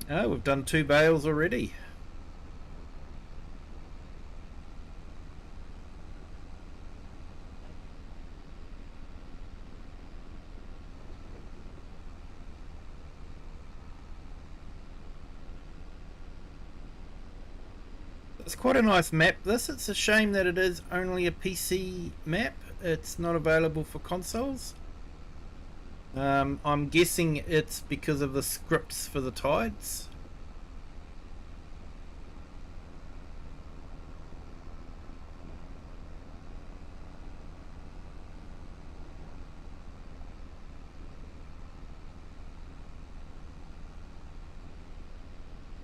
Oh, we've done 2 bales already. It's quite a nice map, this. It's a shame that it is only a PC map. It's not available for consoles. I'm guessing it's because of the scripts for the tides.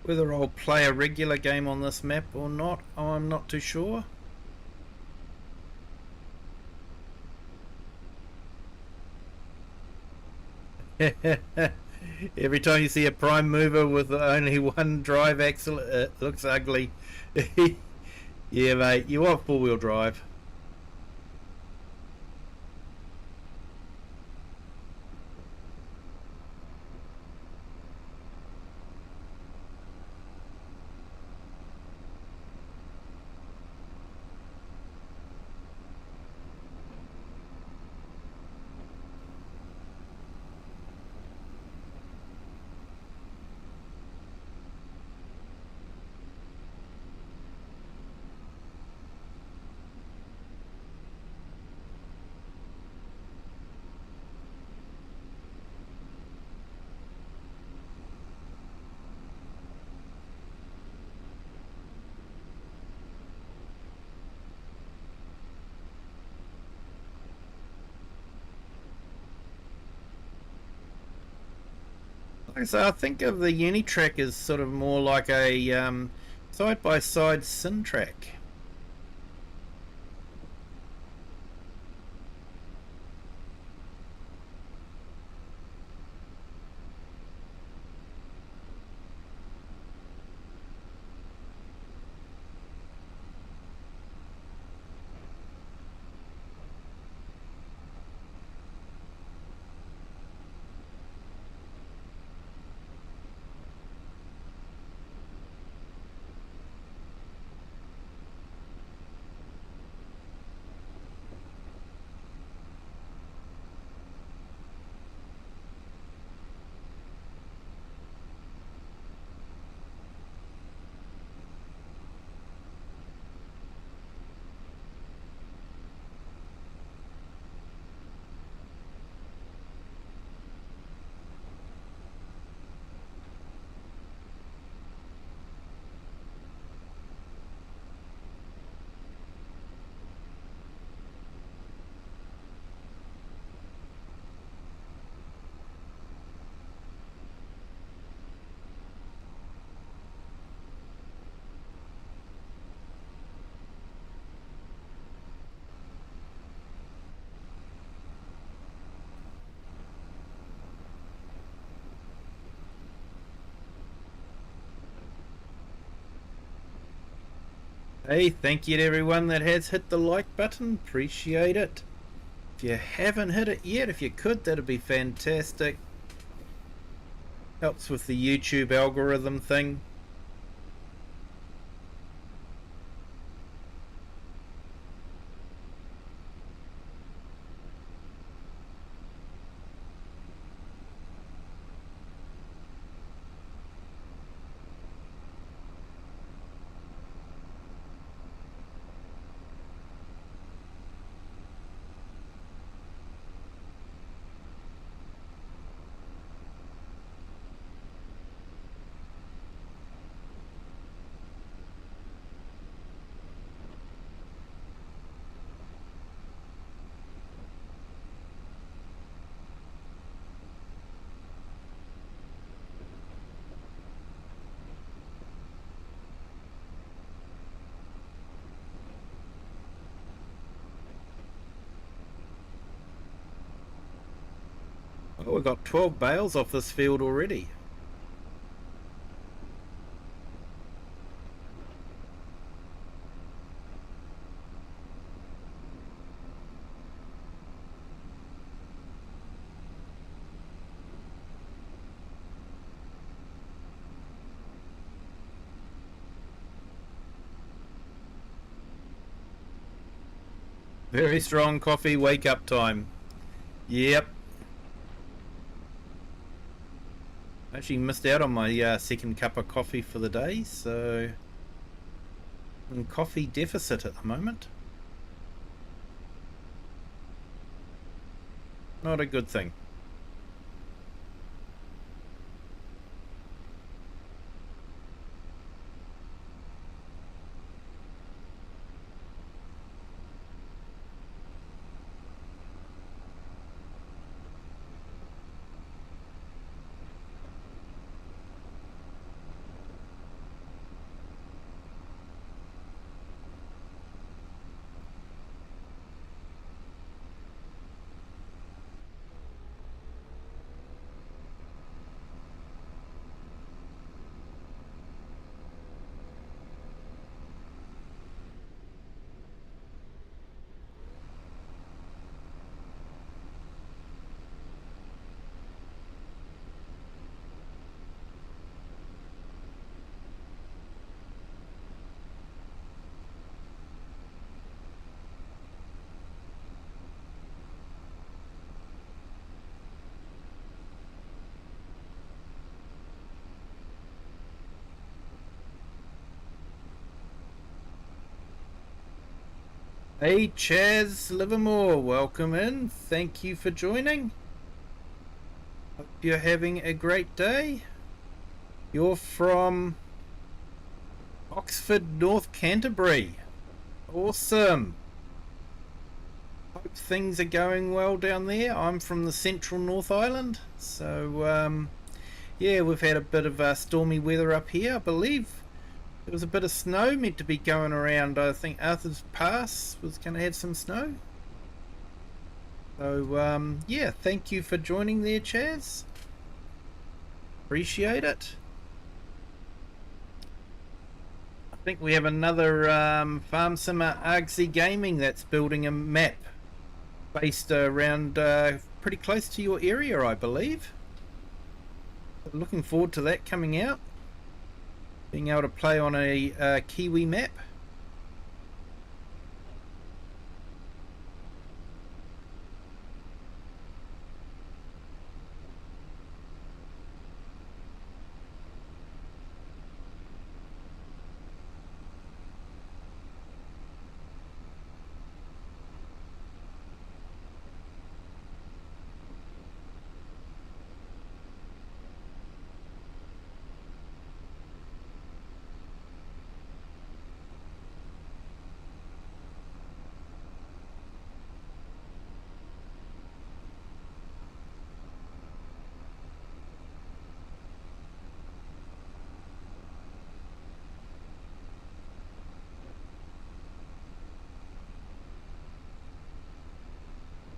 Whether I'll play a regular game on this map or not, I'm not too sure. Every time you see a prime mover with only one drive axle, it looks ugly. Yeah, mate, you want 4-wheel drive. Like I say, I think of the Unitrack as sort of more like a side-by-side sim track. Hey, thank you to everyone that has hit the like button. Appreciate it. If you haven't hit it yet, if you could, that'd be fantastic. Helps with the YouTube algorithm thing. Oh, we've got 12 bales off this field already. Very strong coffee wake up time. Yep. Actually missed out on my second cup of coffee for the day, so I'm in coffee deficit at the moment. Not a good thing. Hey Chaz Livermore, welcome in. Thank you for joining. Hope you're having a great day. You're from Oxford, North Canterbury. Awesome. Hope things are going well down there. I'm from the central North Island, so yeah, we've had a bit of stormy weather up here. I believe there was a bit of snow meant to be going around. I think Arthur's Pass was going to have some snow. So yeah, thank you for joining there, Chaz. Appreciate it. I think we have another Farm Simmer Argsy Gaming that's building a map based around pretty close to your area, I believe. Looking forward to that coming out. Being able to play on a Kiwi map.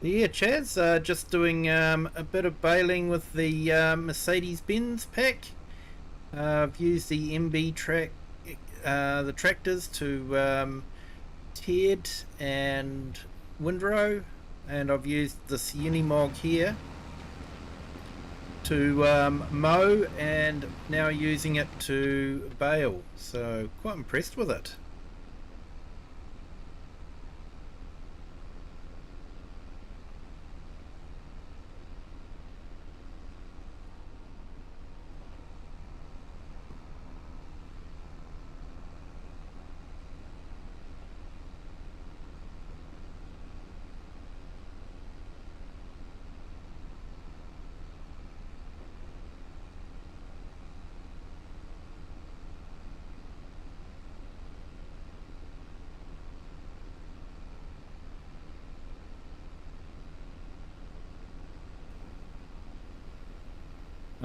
Yeah, Chaz, just doing a bit of baling with the Mercedes-Benz pack. I've used the MB track, the tractors to Ted and Windrow, and I've used this Unimog here to mow, and now using it to bale. So quite impressed with it.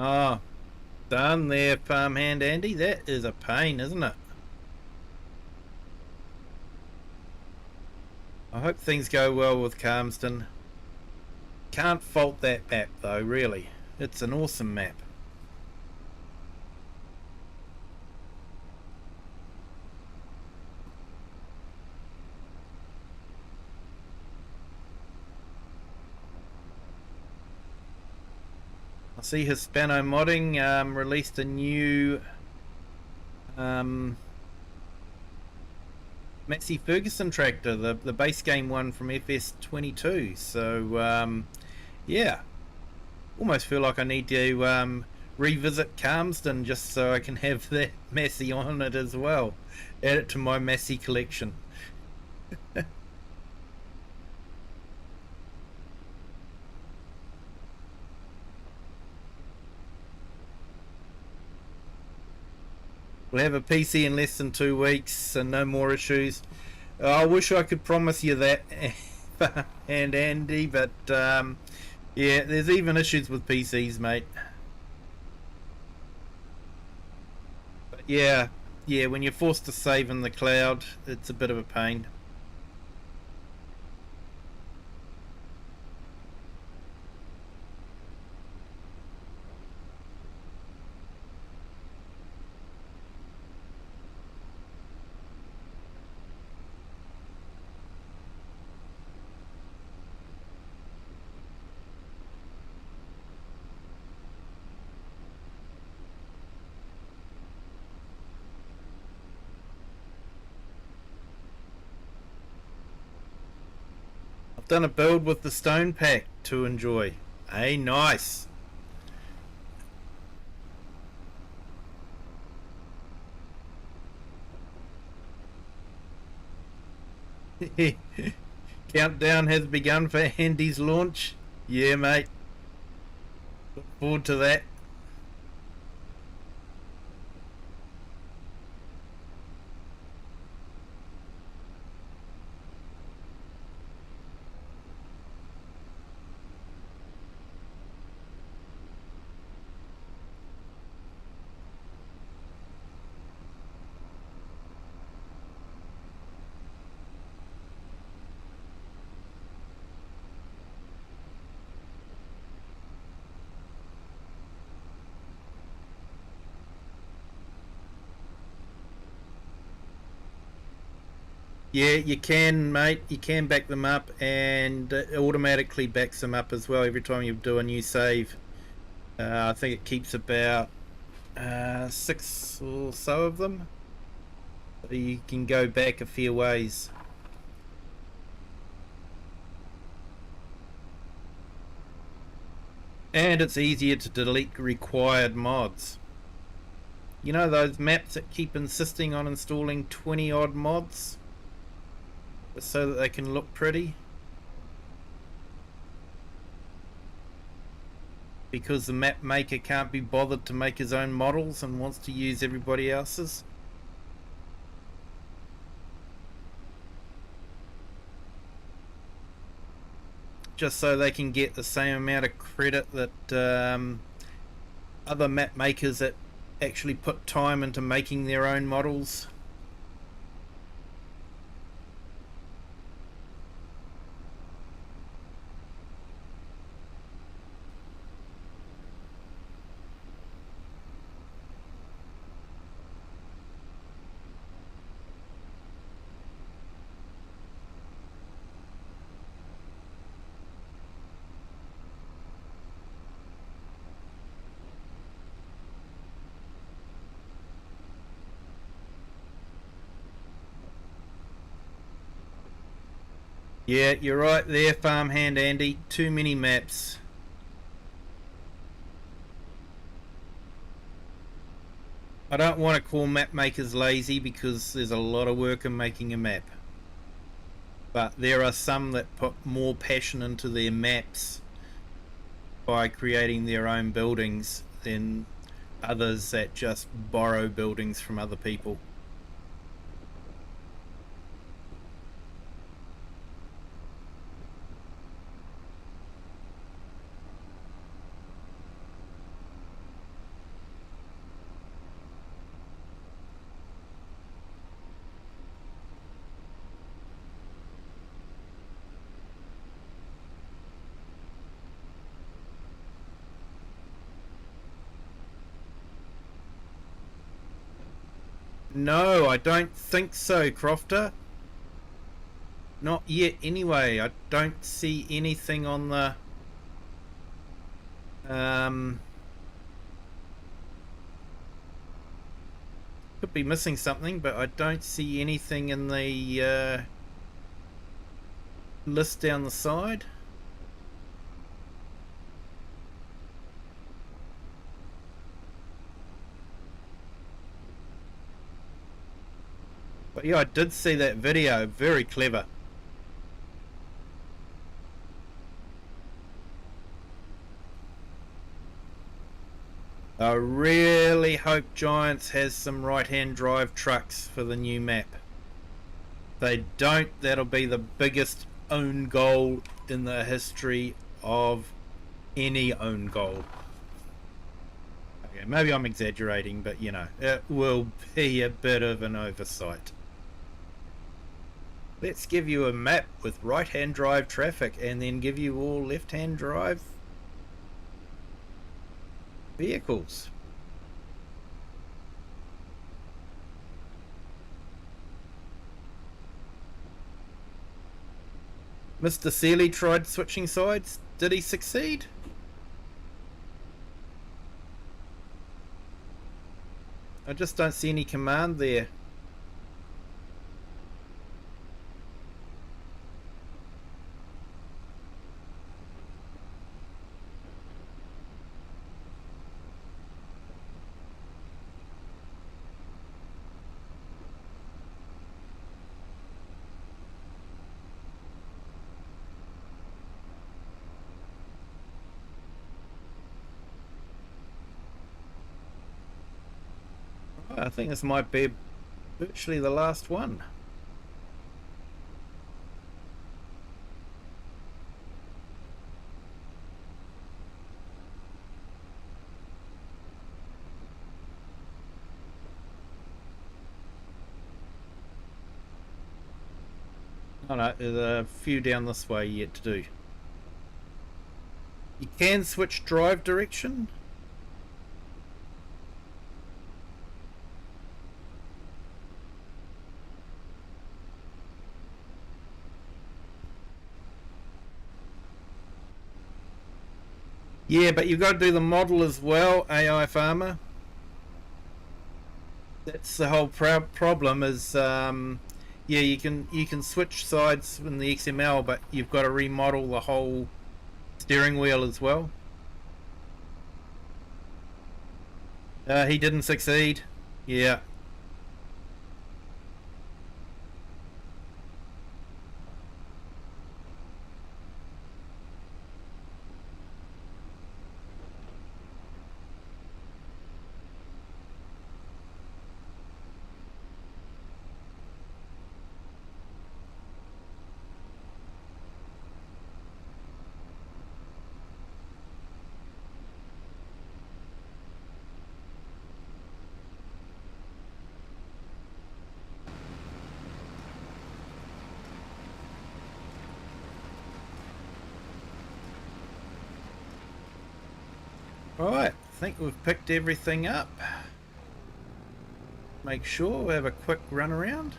Oh, done there, farmhand Andy. That is a pain, isn't it? I hope things go well with Calmston. Can't fault that map though, really. It's an awesome map. I see Hispano Modding released a new Massey Ferguson tractor, the base game one from FS22. So yeah, almost feel like I need to revisit Calmsden just so I can have that Massey on it as well. Add it to my Massey collection. We'll have a PC in less than 2 weeks and no more issues. I wish I could promise you that, and Andy, but yeah, there's even issues with PCs, mate. But yeah, when you're forced to save in the cloud, it's a bit of a pain. I've done a build with the stone pack to enjoy. Hey, nice. Countdown has begun for Andy's launch. Yeah, mate. Look forward to that. Yeah, you can, mate. You can back them up, and it automatically backs them up as well every time you do a new save. I think it keeps about 6 or so of them. So you can go back a fair ways. And it's easier to delete required mods. You know those maps that keep insisting on installing 20 odd mods so that they can look pretty? Because the map maker can't be bothered to make his own models and wants to use everybody else's. Just so they can get the same amount of credit that other map makers that actually put time into making their own models. Yeah, you're right there, farmhand Andy. Too many maps. I don't want to call map makers lazy because there's a lot of work in making a map. But there are some that put more passion into their maps by creating their own buildings than others that just borrow buildings from other people. No, I don't think so, Crofter. Not yet anyway. I don't see anything on the could could be missing something, but I don't see anything in the list down the side. But yeah, I did see that video. Very clever. I really hope Giants has some right-hand drive trucks for the new map. If they don't, that'll be the biggest own goal in the history of any own goal. Okay, maybe I'm exaggerating, but you know, it will be a bit of an oversight. Let's give you a map with right-hand drive traffic and then give you all left-hand drive vehicles. Mr. Seeley tried switching sides. Did he succeed? I just don't see any command there. I think this might be virtually the last one. Oh no, there's a few down this way yet to do. You can switch drive direction. Yeah, but you've got to do the model as well, AI Farmer. That's the whole problem is, yeah, you can switch sides in the XML, but you've got to remodel the whole steering wheel as well. He didn't succeed. Yeah. Alright, I think we've picked everything up. Make sure we have a quick run around.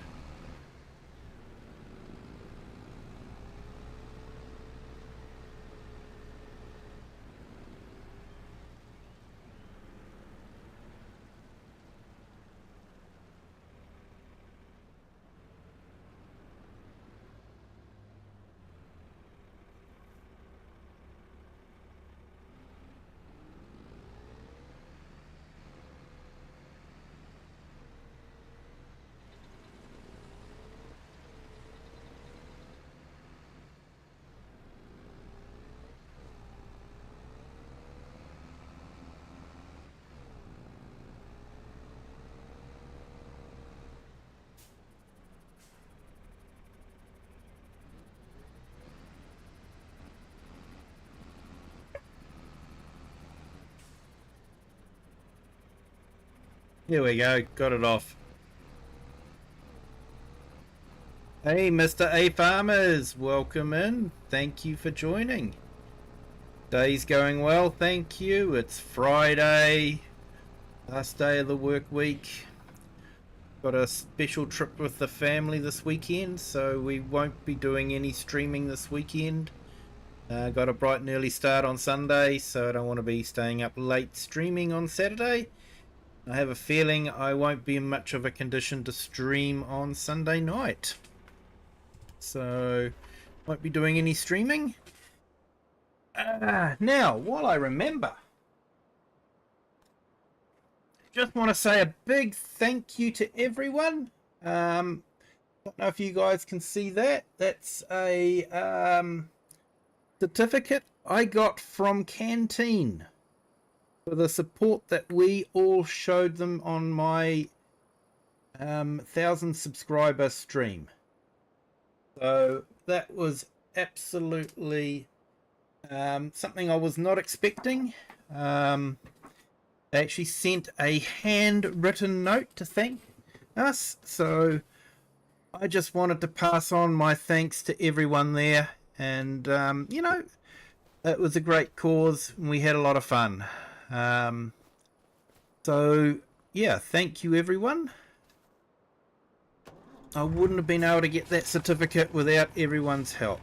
Here we go, got it off. Hey, Mr. A Farmers, welcome in. Thank you for joining. Day's going well, thank you. It's Friday, last day of the work week. Got a special trip with the family this weekend, so we won't be doing any streaming this weekend. Got a bright and early start on Sunday, so I don't want to be staying up late streaming on Saturday. I have a feeling I won't be in much of a condition to stream on Sunday night. So, won't be doing any streaming. Now, while I remember, just want to say a big thank you to everyone. Don't know if you guys can see that. That's a certificate I got from Canteen for the support that we all showed them on my 1,000 subscriber stream. So that was absolutely something I was not expecting. They actually sent a handwritten note to thank us, so I just wanted to pass on my thanks to everyone there. And you know, it was a great cause and we had a lot of fun. So yeah, thank you everyone. I wouldn't have been able to get that certificate without everyone's help.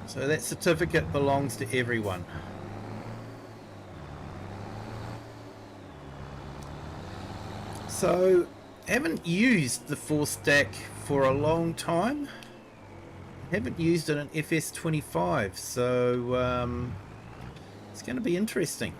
So that certificate belongs to everyone. So, haven't used the 4-stack for a long time. Haven't used it in FS25, so it's going to be interesting.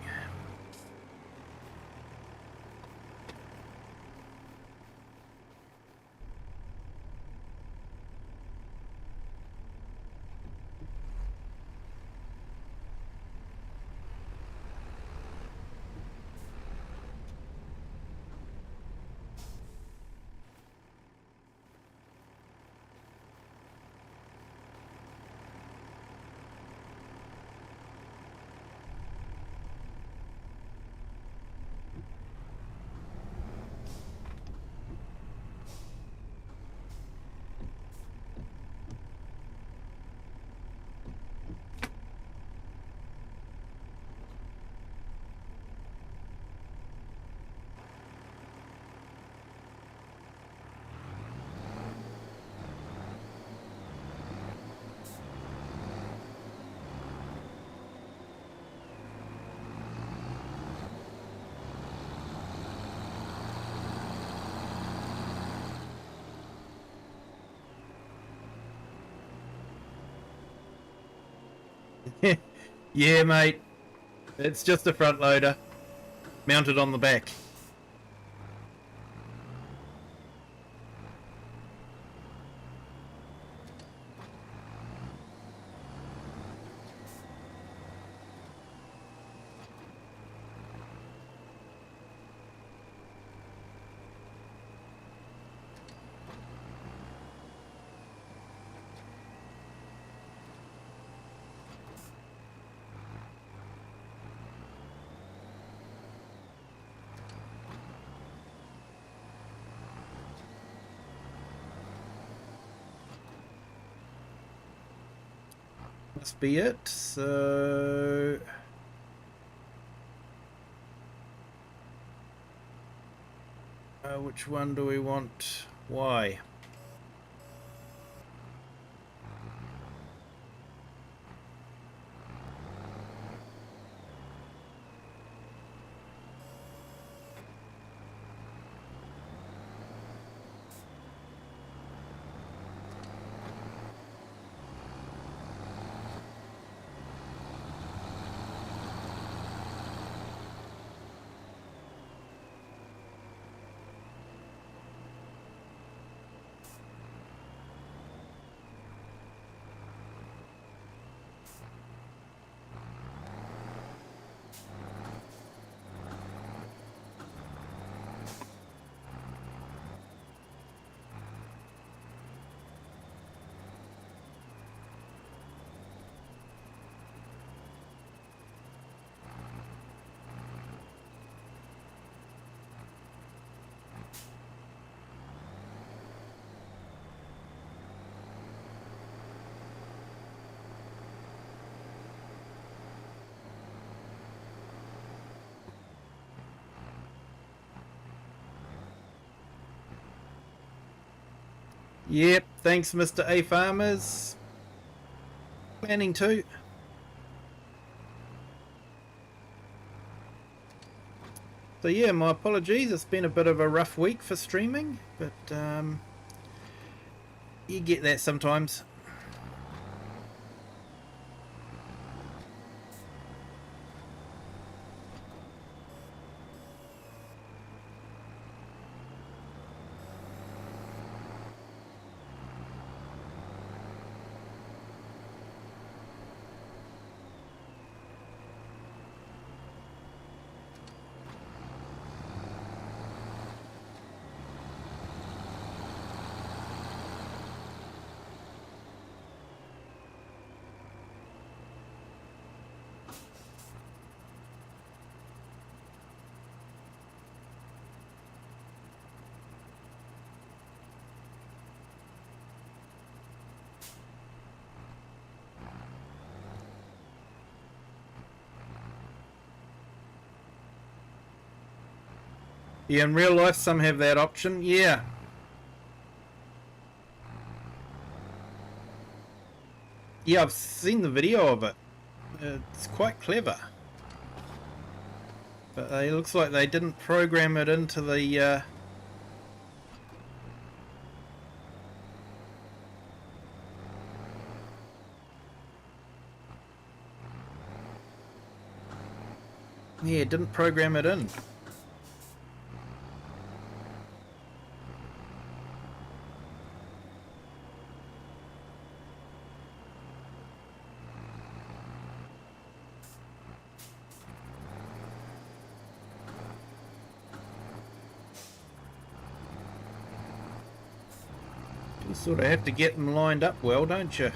Yeah, mate. It's just a front loader mounted on the back. Must be it. So which one do we want? Why? Yep, thanks Mr. A Farmers. Planning to. So yeah, my apologies. It's been a bit of a rough week for streaming, but you get that sometimes. Yeah, in real life, some have that option. Yeah. Yeah, I've seen the video of it. It's quite clever. But it looks like they didn't program it into the... Yeah, didn't program it in. You sort of have to get them lined up well, don't you?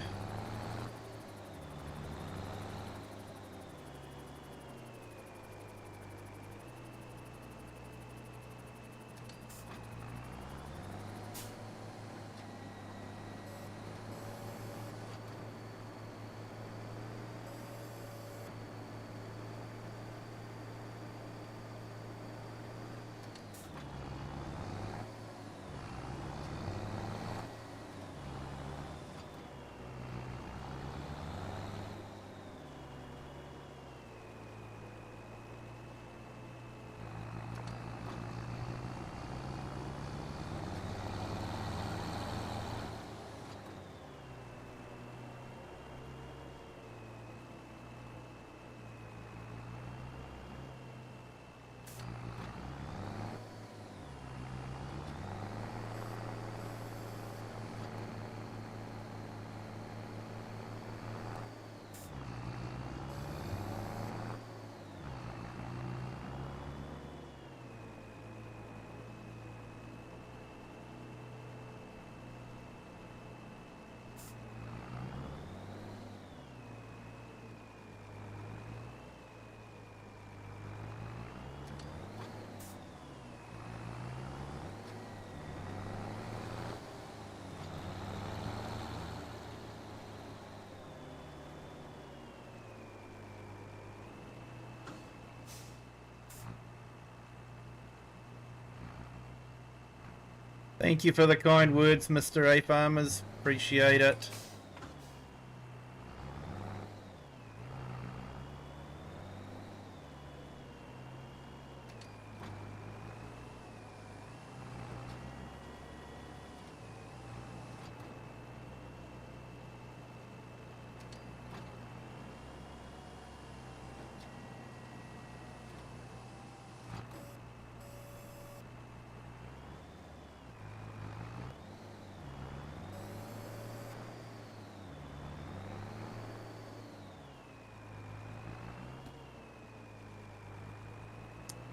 Thank you for the kind words, Mr. A Farmers. Appreciate it.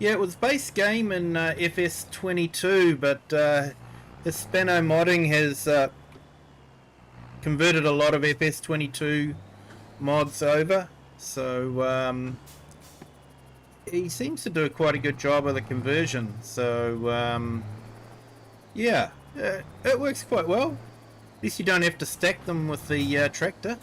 Yeah, it was base game in FS22, but Hispano Modding has converted a lot of FS22 mods over, so he seems to do quite a good job of the conversion. So yeah, it works quite well. At least you don't have to stack them with the tractor.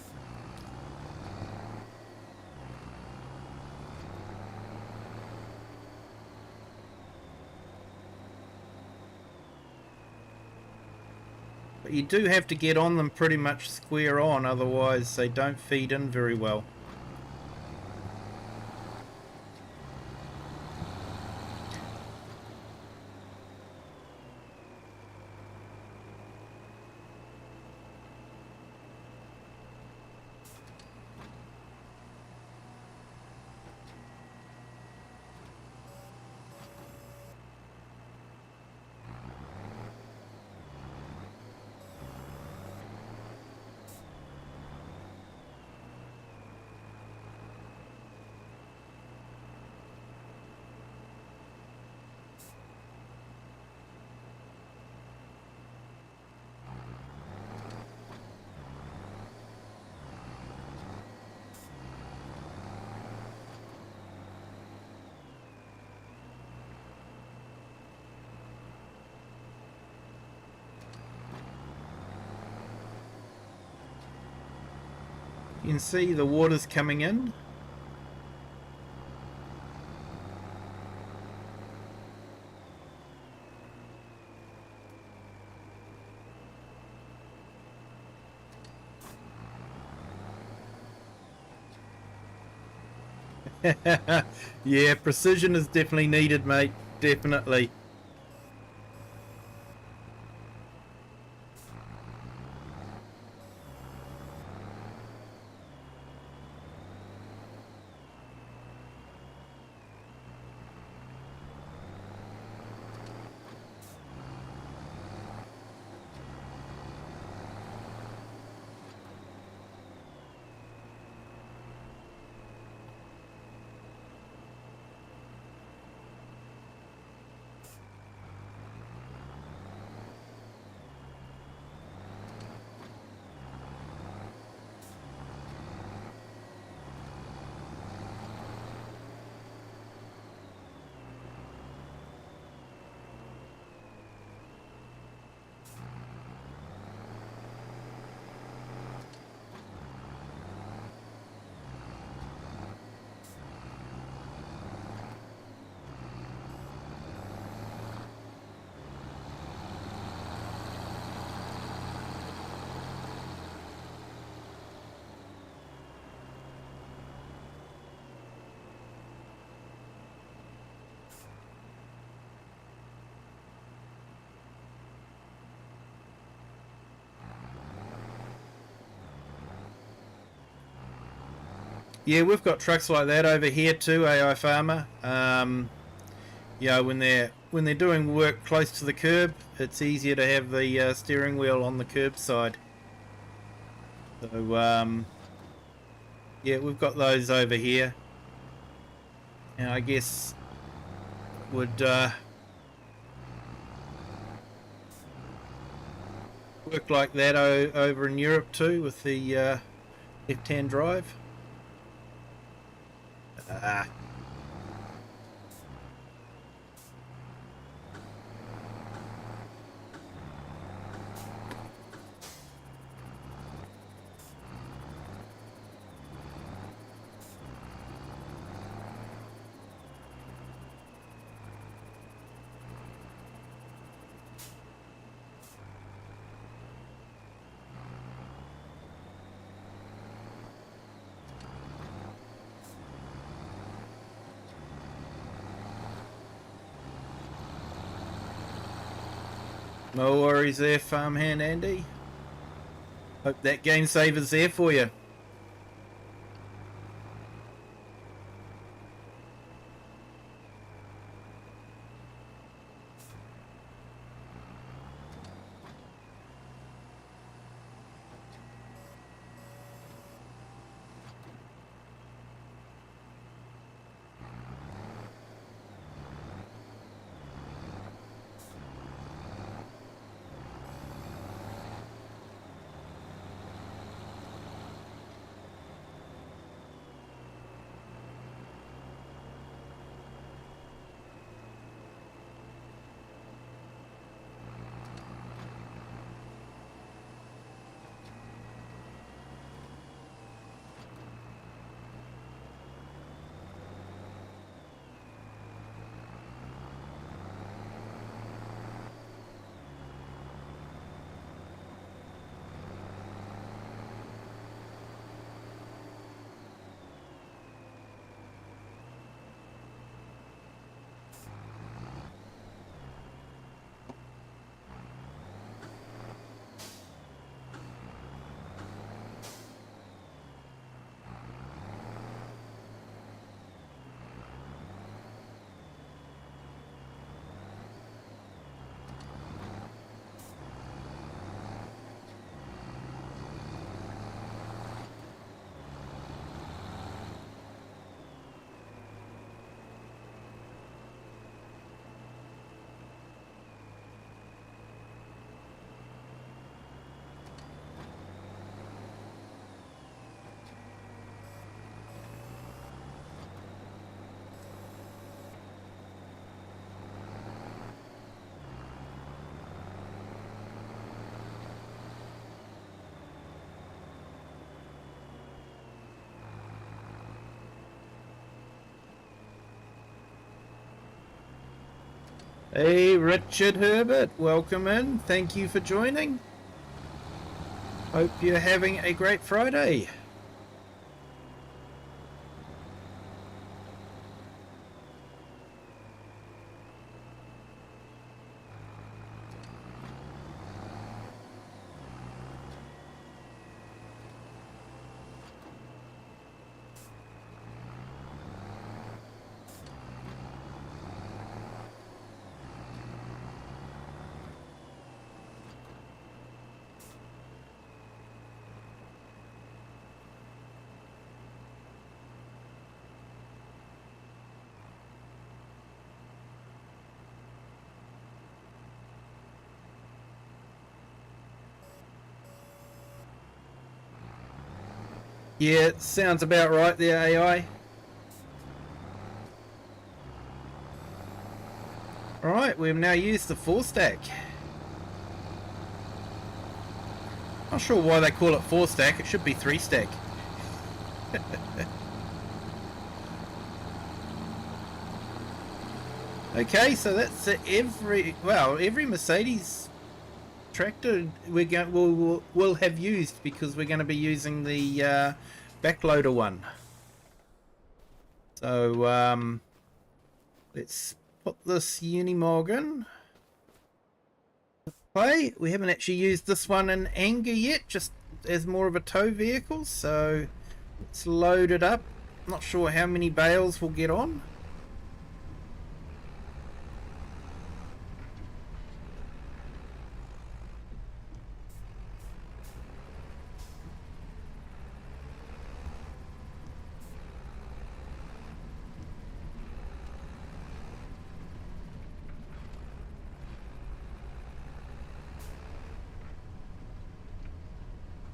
But you do have to get on them pretty much square on, otherwise they don't feed in very well. You can see the water's coming in. Yeah, precision is definitely needed, mate. Definitely. Yeah, we've got trucks like that over here too, AI Farmer. When they're doing work close to the curb, it's easier to have the steering wheel on the curb side. So yeah, we've got those over here, and I guess would work like that over in Europe too with the left-hand drive. No worries there, farmhand Andy. Hope that game saver's there for you. Hey, Richard Herbert, welcome in. Thank you for joining. Hope you're having a great Friday. Yeah, it sounds about right there, AI. Alright, we've now used the 4-stack. Not sure why they call it 4-stack, it should be 3-stack. Okay, so that's every Mercedes tractor we'll have used, because we're going to be using the backloader one. So let's put this Unimog in. Play. We haven't actually used this one in anger yet, just as more of a tow vehicle. So let's load it up. Not sure how many bales we'll get on.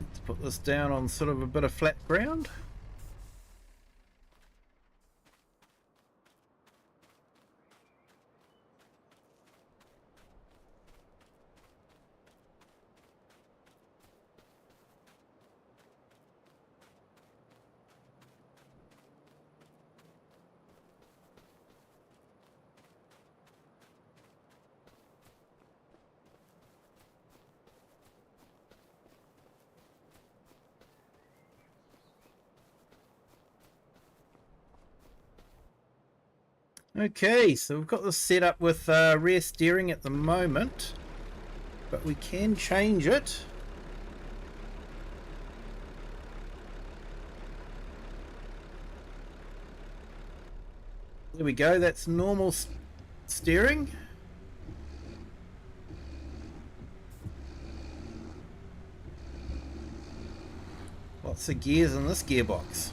Let's put this down on sort of a bit of flat ground. Okay, so we've got this set up with rear steering at the moment, but we can change it. There we go, that's normal steering. Lots of gears in this gearbox.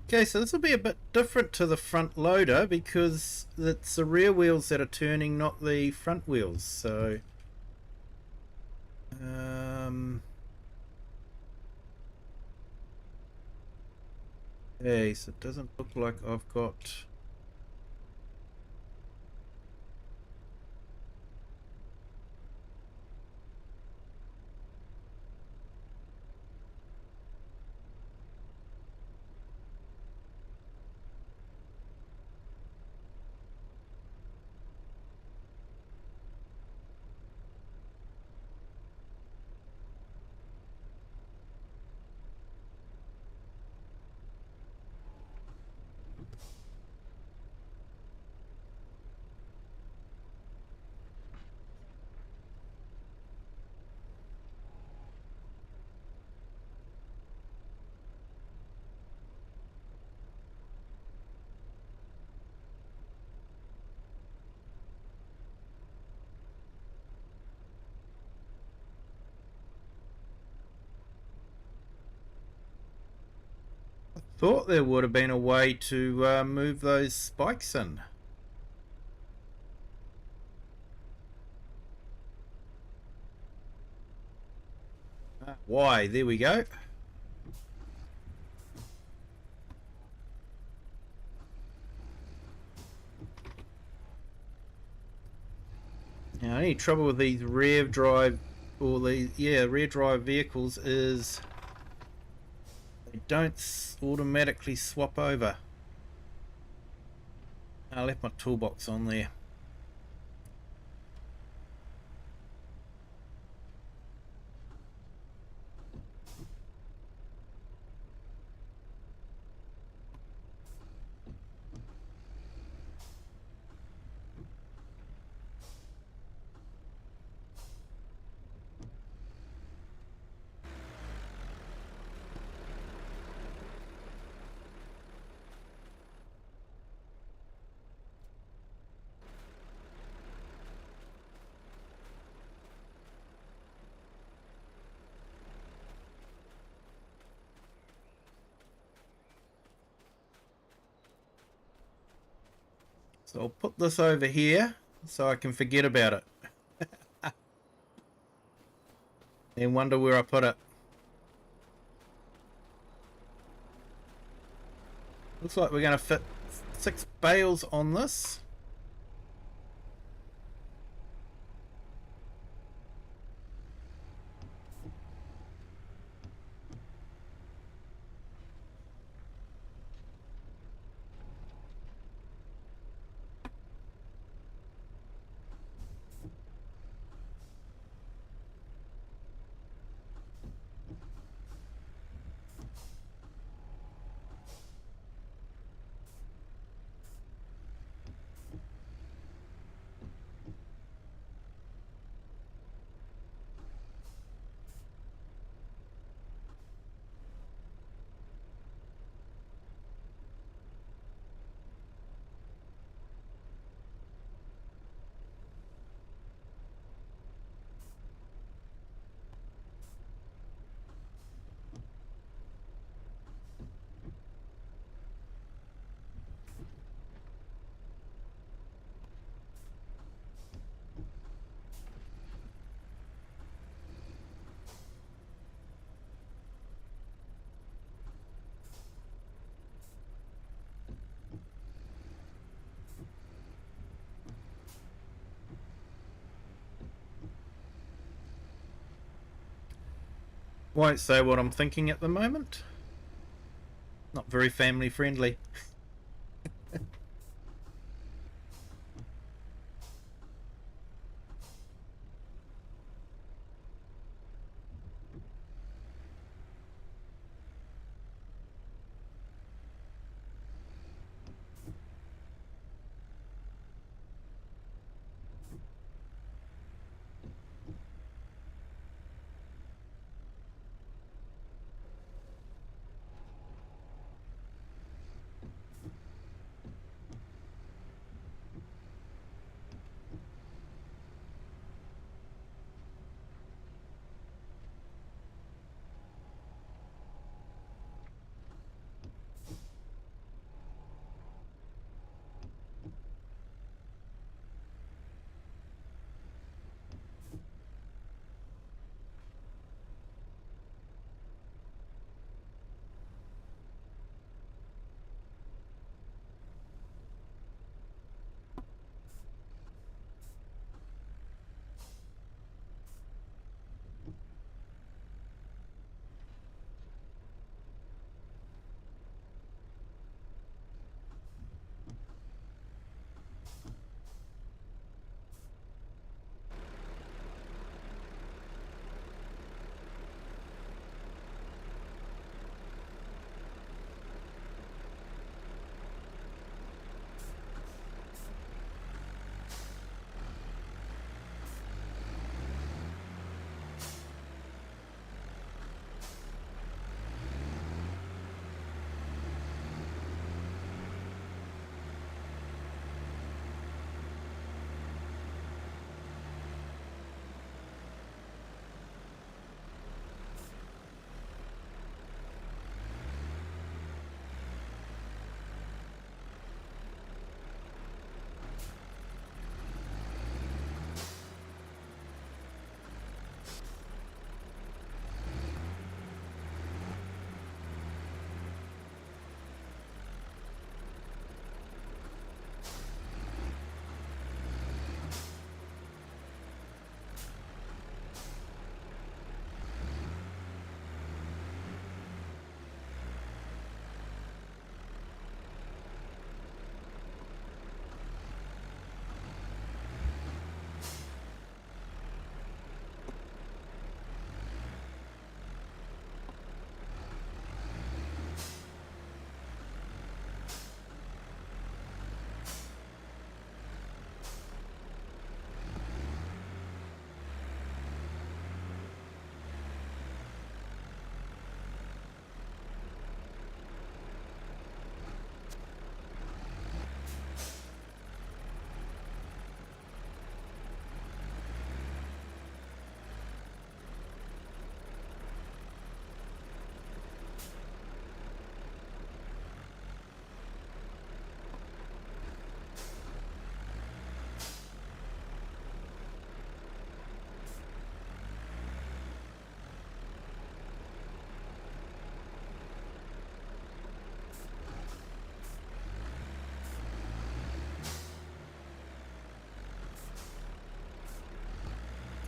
Okay, so this will be a bit different to the front loader, because it's the rear wheels that are turning, not the front wheels. So okay, so it doesn't look like I've got... thought there would have been a way to move those spikes in. Why? There we go. Now, any trouble with these rear drive, or these, rear drive vehicles is they don't automatically swap over. I left my toolbox on there. So I'll put this over here so I can forget about it. And wonder where I put it. Looks like we're going to fit 6 bales on this. Won't say what I'm thinking at the moment. Not very family friendly.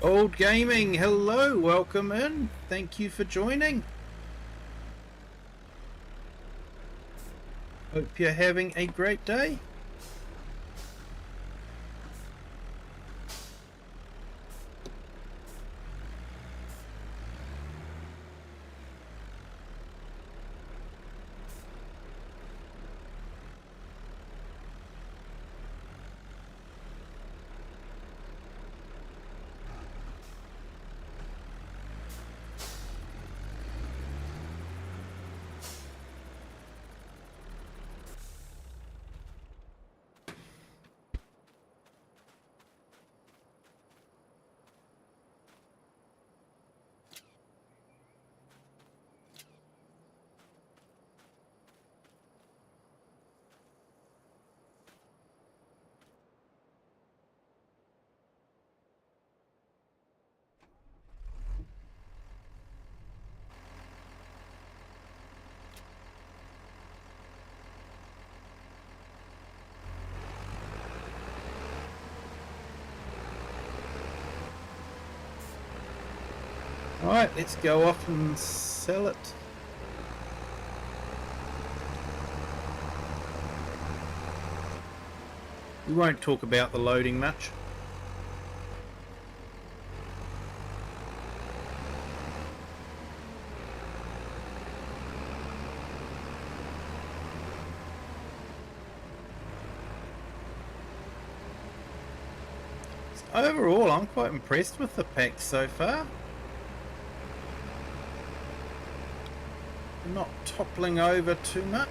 Old Gaming, hello, welcome in. Thank you for joining. Hope you're having a great day. Alright, let's go off and sell it. We won't talk about the loading much. Overall, I'm quite impressed with the pack so far. Not toppling over too much.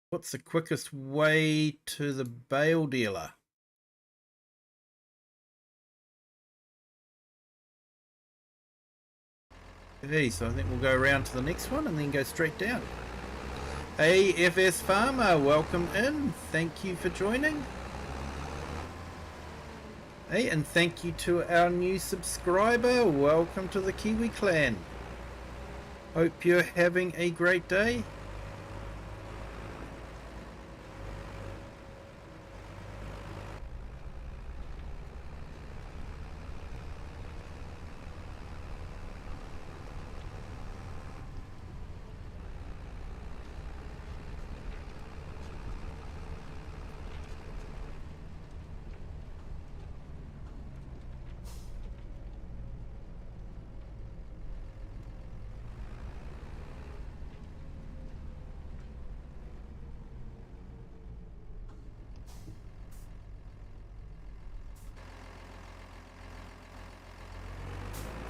What's the quickest way to the bale dealer? Okay, so I think we'll go around to the next one and then go straight down. Hey FS Farmer, welcome in. Thank you for joining. Hey, and thank you to our new subscriber. Welcome to the Kiwi clan. Hope you're having a great day.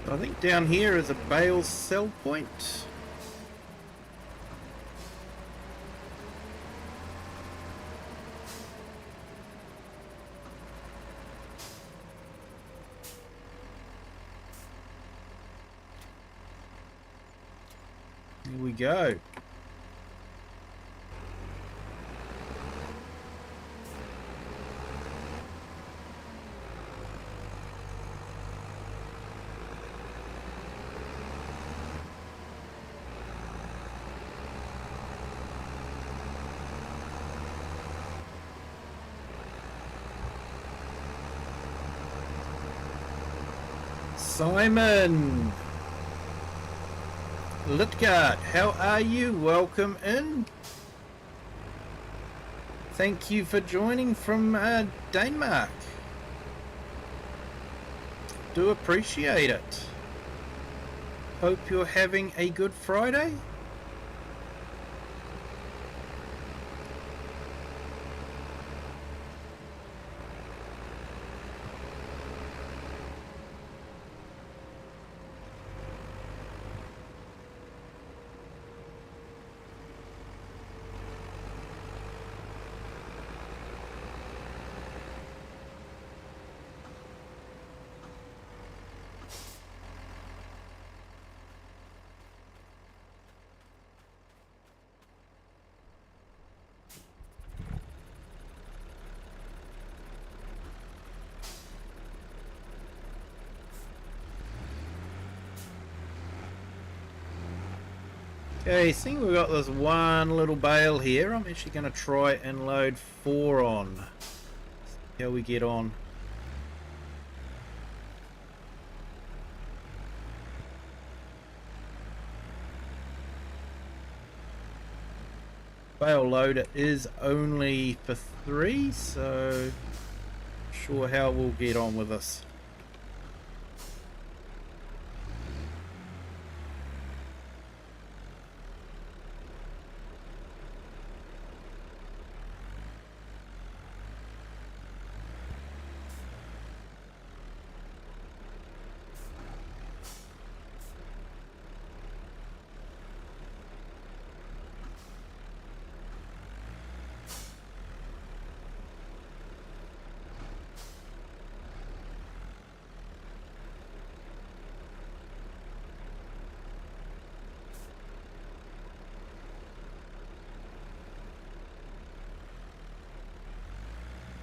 I think down here is a bale sell point. Here we go. Simon Litgard, how are you? Welcome in. Thank you for joining from Denmark. Do appreciate it. Hope you're having a good Friday. Okay, seeing we've got this one little bale here, I'm actually going to try and load 4 on. See how we get on. Bale loader is only for 3, so not sure how we'll get on with this.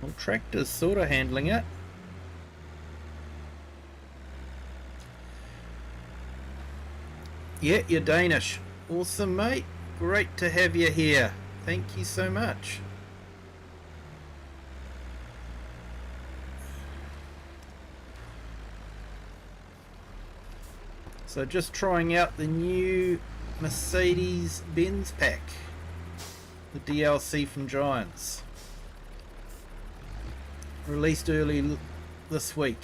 Well, tractor's sort of handling it. Yeah, you're Danish. Awesome, mate. Great to have you here. Thank you so much. So just trying out the new Mercedes-Benz pack. The DLC from Giants. Released early this week.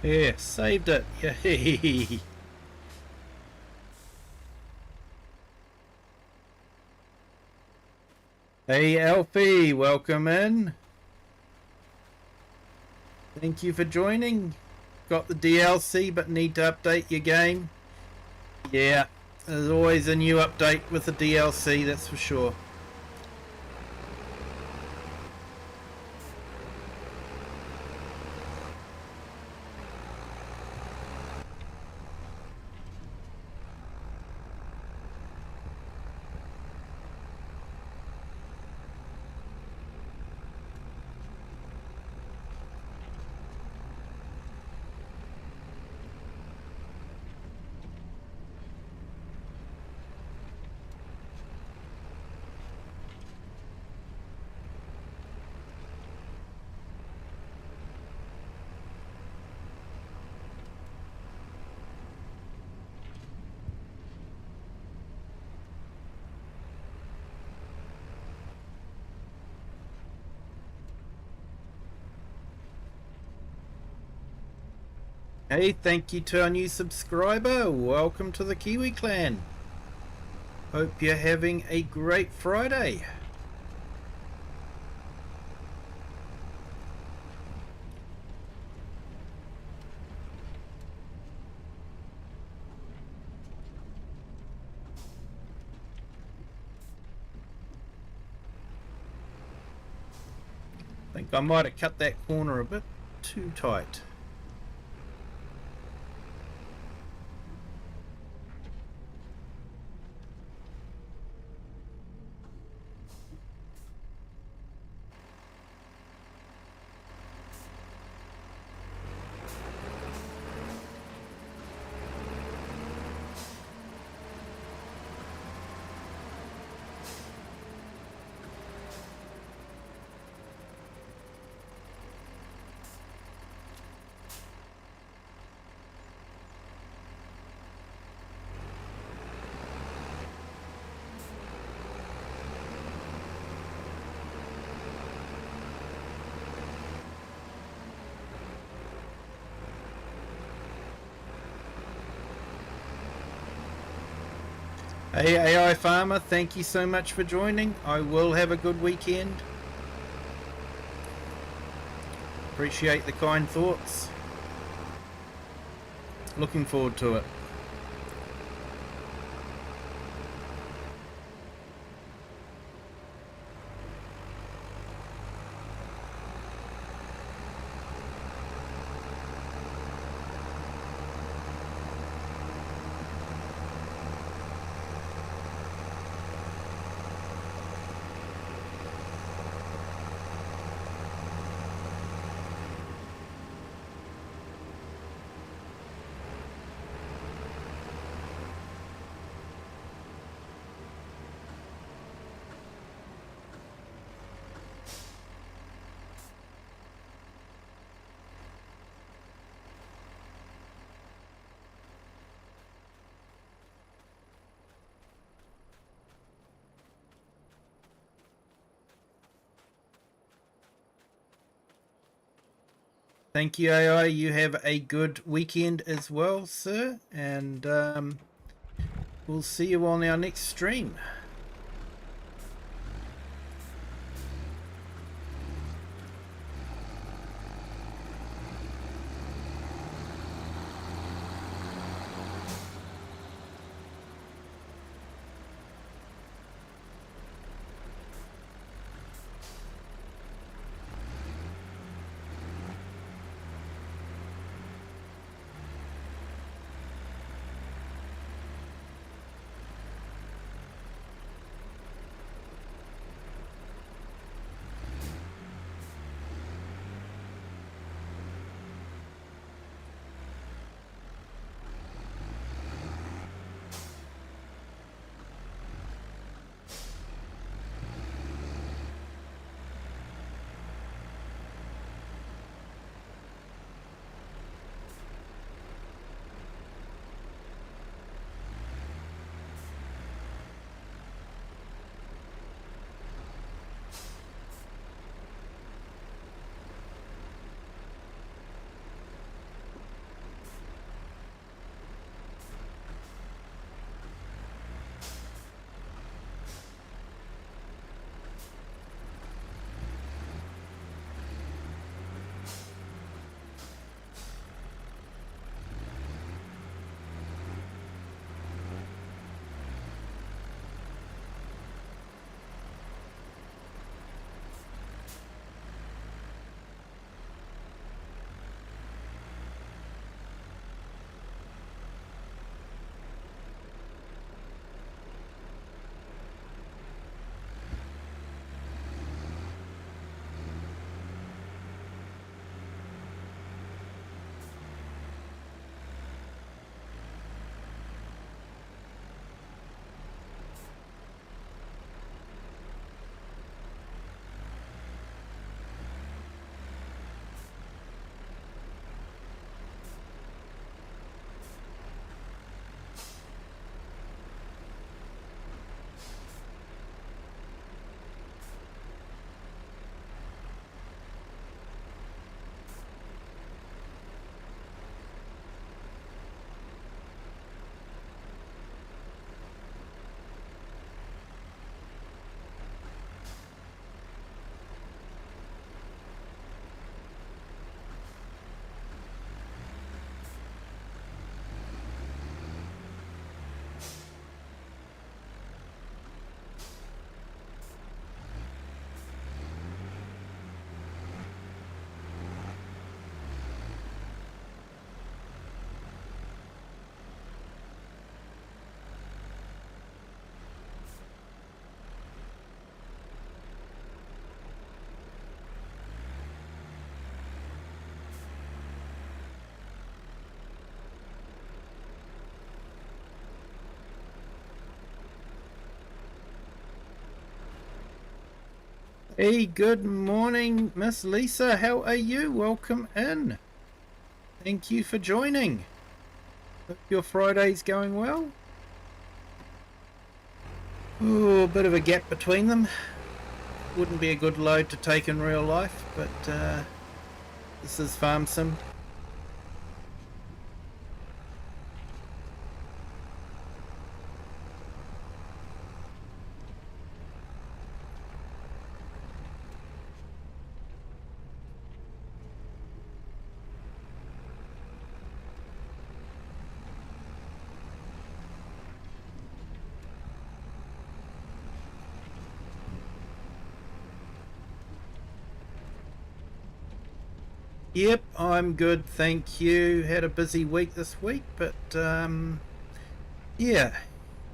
Yeah, saved it. Yay. Hey Alfie, welcome in. Thank you for joining. Got the DLC but need to update your game. Yeah, there's always a new update with the DLC, that's for sure. Hey, thank you to our new subscriber. Welcome to the Kiwi clan. Hope you're having a great Friday. I think I might have cut that corner a bit too tight. Hey AI Farmer, thank you so much for joining. I will have a good weekend. Appreciate the kind thoughts. Looking forward to it. Thank you, AI. You have a good weekend as well, sir. And we'll see you on our next stream. Hey, good morning, Miss Lisa. How are you? Welcome in. Thank you for joining. Hope your Friday's going well. Ooh, a bit of a gap between them. Wouldn't be a good load to take in real life, but this is Farm Sim. Yep, I'm good, thank you. Had a busy week this week, but yeah,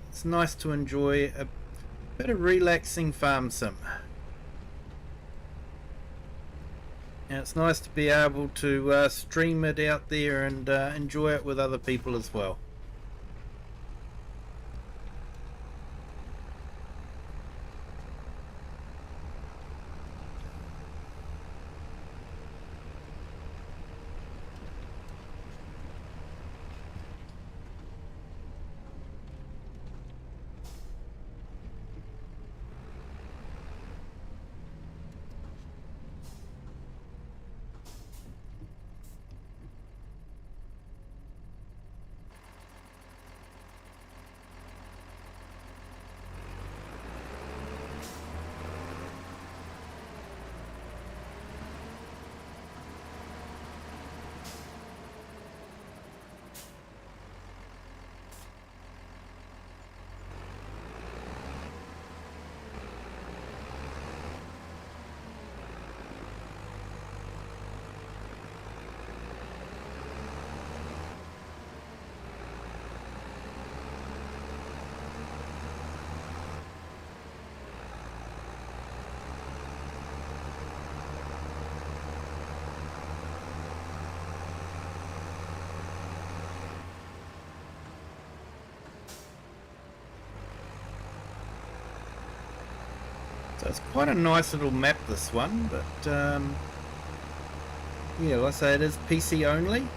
it's nice to enjoy a bit of relaxing Farm Sim. And it's nice to be able to stream it out there and enjoy it with other people as well. So it's quite a nice little map, this one, but yeah, like I say, it is PC only.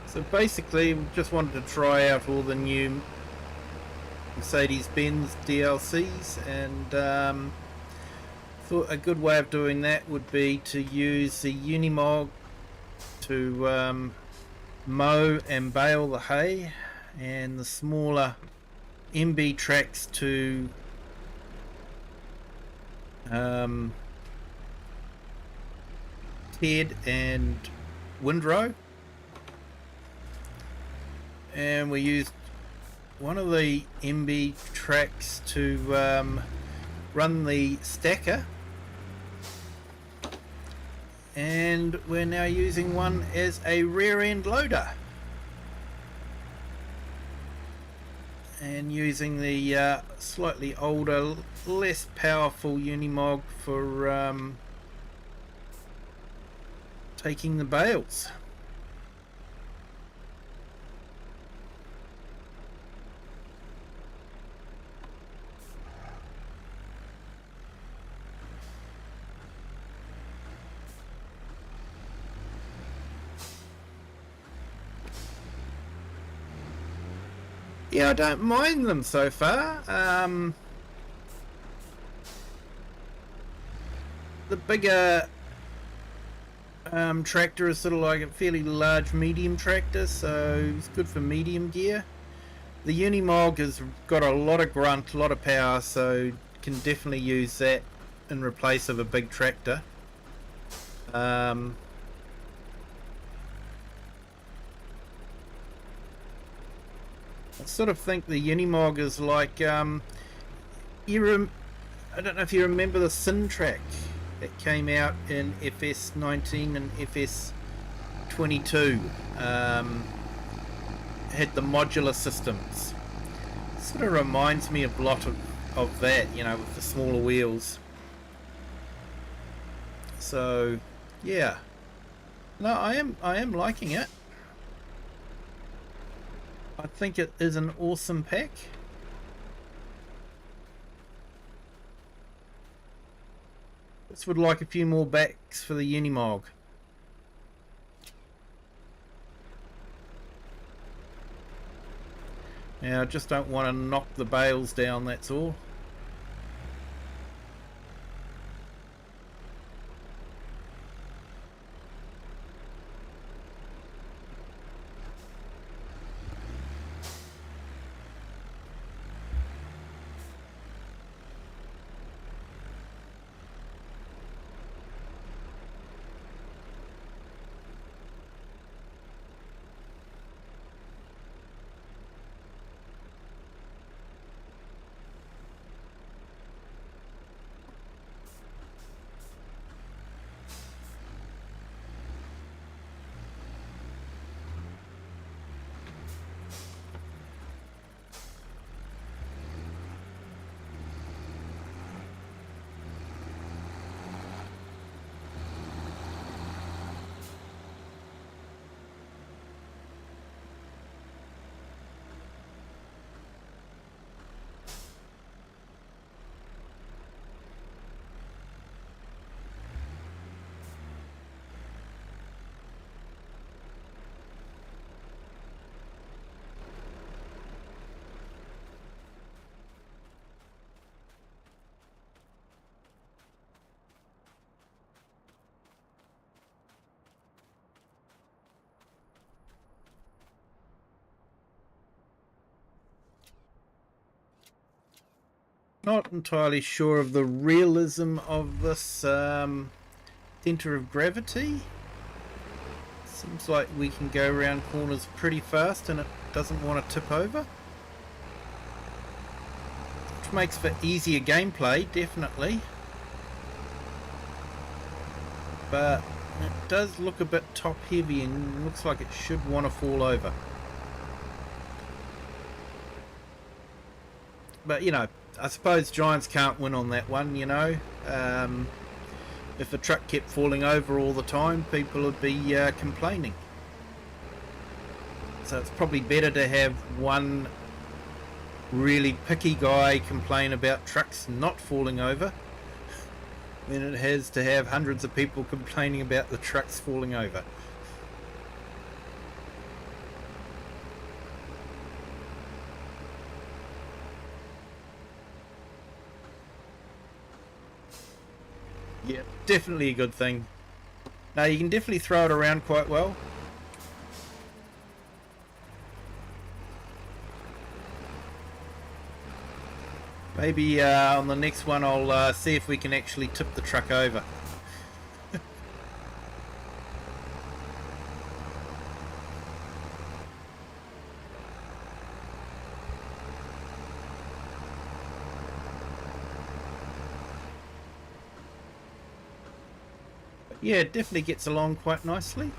So basically, we just wanted to try out all the new MERCEDES-BENZ DLCs, and thought a good way of doing that would be to use the Unimog to mow and bale the hay, and the smaller MB tracks to head and windrow. And we used one of the MB tracks to run the stacker, and we're now using one as a rear end loader, and using the slightly older, less powerful Unimog for taking the bales. Yeah, I don't mind them so far. The bigger tractor is sort of like a fairly large medium tractor, so it's good for medium gear. The Unimog has got a lot of grunt, a lot of power, so can definitely use that in replace of a big tractor. I sort of think the Unimog is like, I don't know if you remember the Syntrack that came out in FS19 and FS22. Had the modular systems. Sort of reminds me a lot of that, you know, with the smaller wheels. So, yeah. No, I am liking it. I think it is an awesome pack. This would like a few more backs for the Unimog. Now I just don't want to knock the bales down, that's all. Not entirely sure of the realism of this center of gravity. Seems like we can go around corners pretty fast and it doesn't want to tip over. Which makes for easier gameplay, definitely. But it does look a bit top heavy and looks like it should want to fall over. But you know, I suppose Giants can't win on that one, you know. If a truck kept falling over all the time, people would be complaining. So it's probably better to have one really picky guy complain about trucks not falling over than it has to have hundreds of people complaining about the trucks falling over. Yeah, definitely a good thing. Now you can definitely throw it around quite well. Maybe on the next one I'll see if we can actually tip the truck over. Yeah, it definitely gets along quite nicely.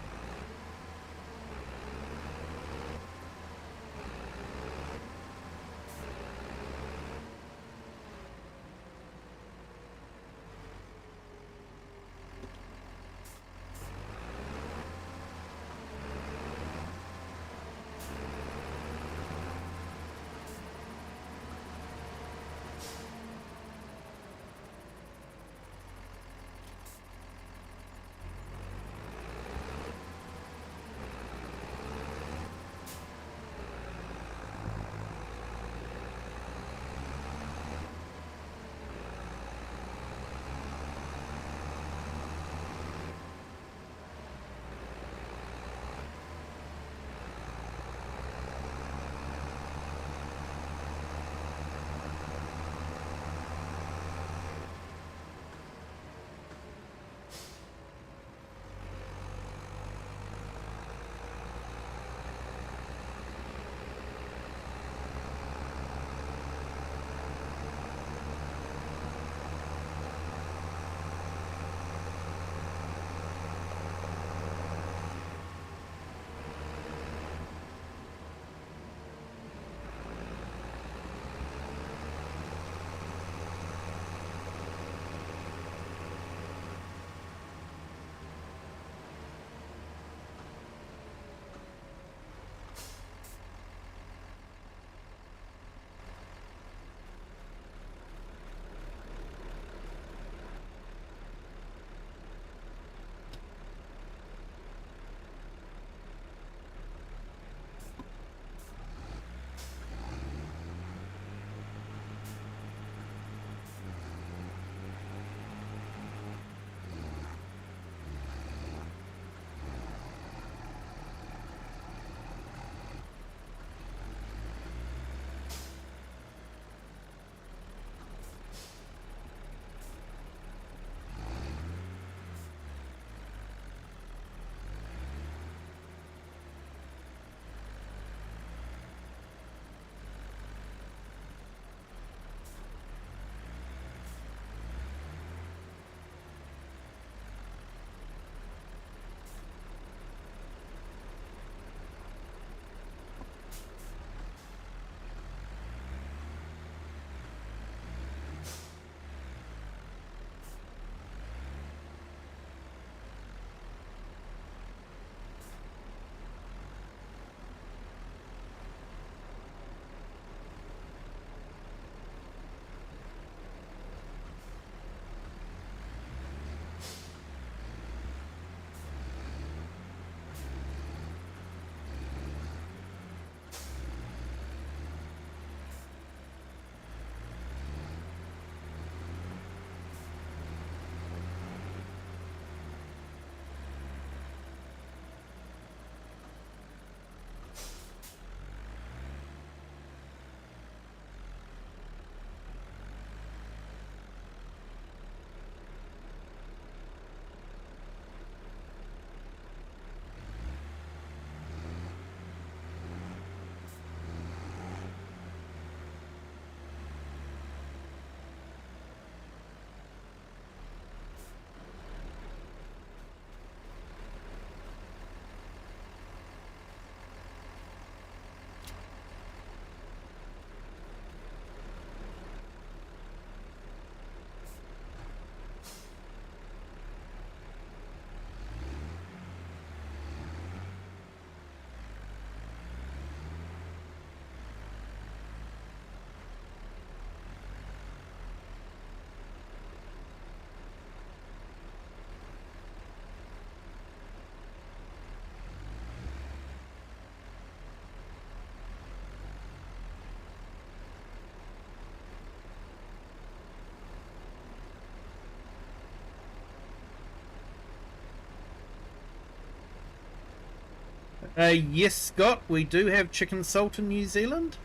Yes, Scott, we do have chicken salt in New Zealand.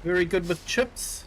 Very good with chips.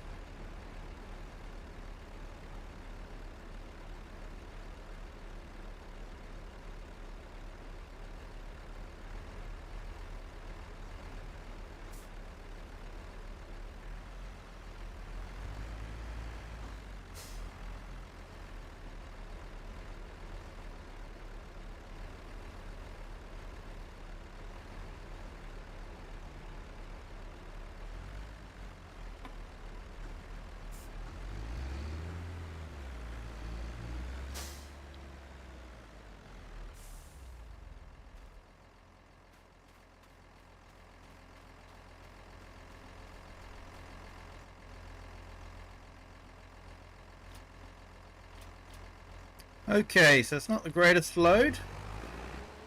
Okay, so it's not the greatest load.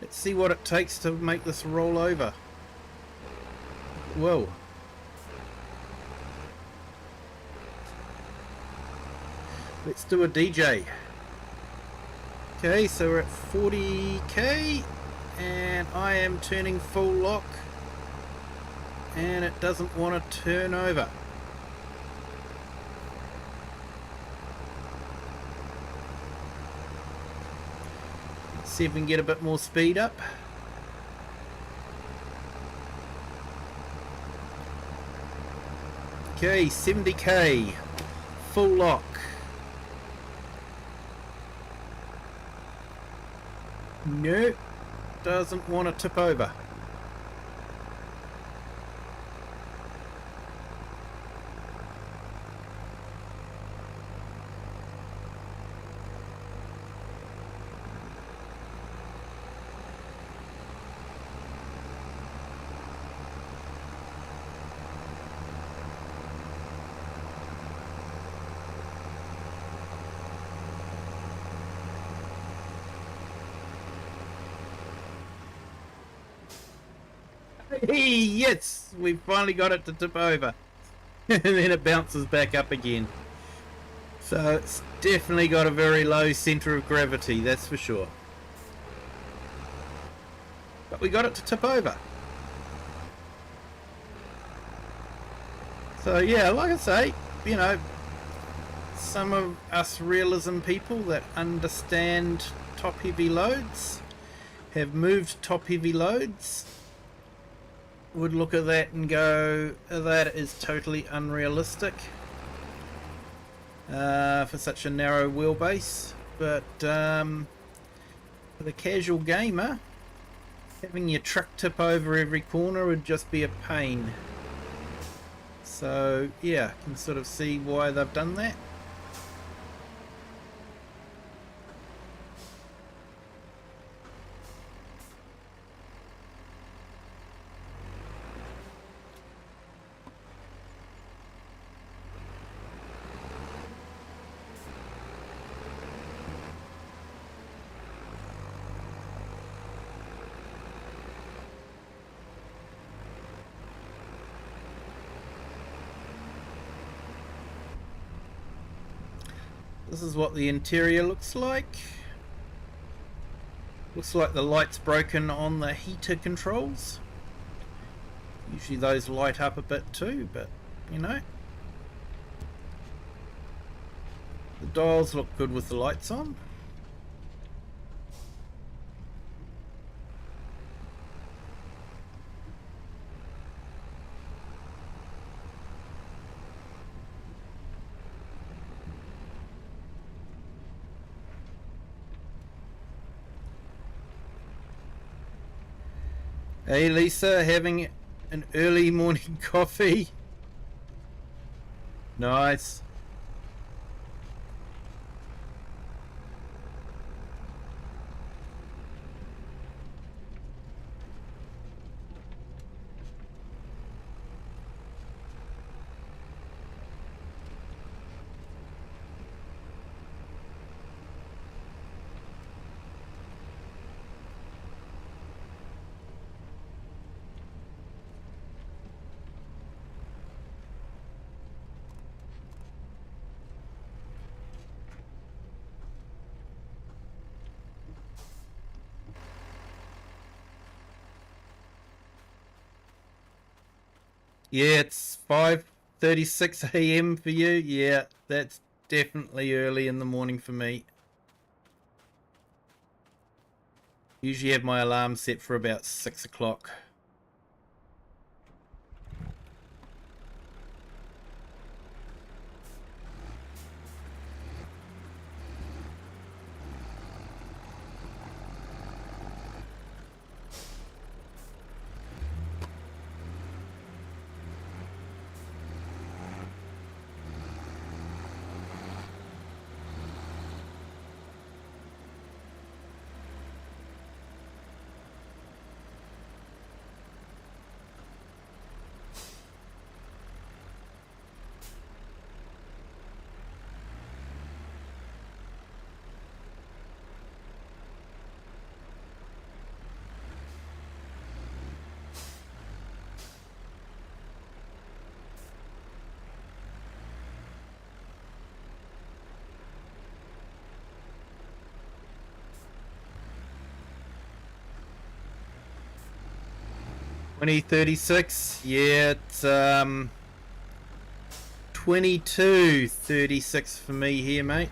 Let's see what it takes to make this roll over. Whoa. Let's do a DJ. Okay, so we're at 40k and I am turning full lock and it doesn't want to turn over. Let's see if we can get a bit more speed up. Okay, 70k, full lock. No, doesn't want to tip over. Yes, we finally got it to tip over. And then it bounces back up again. So it's definitely got a very low centre of gravity, that's for sure. But we got it to tip over. So yeah, like I say, you know, some of us realism people that understand top heavy loads, have moved top heavy loads, would look at that and go, that is totally unrealistic for such a narrow wheelbase. But for the casual gamer, having your truck tip over every corner would just be a pain. So yeah, I can sort of see why they've done that. This is what the interior looks like. Looks like the light's broken on the heater controls. Usually those light up a bit too, but you know. The dials look good with the lights on. Hey Lisa, having an early morning coffee? Nice. Yeah, it's 5:36 a.m. for you. Yeah, that's definitely early in the morning for me. Usually have my alarm set for about 6 o'clock. $20.36. Yeah, it's 22.36 for me here, mate.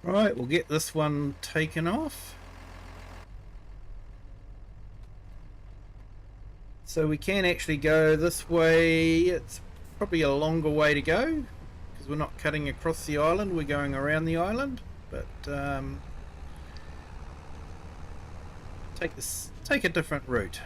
Right, we'll get this one taken off. So we can actually go this way. It's probably a longer way to go because we're not cutting across the island, we're going around the island. But take a different route.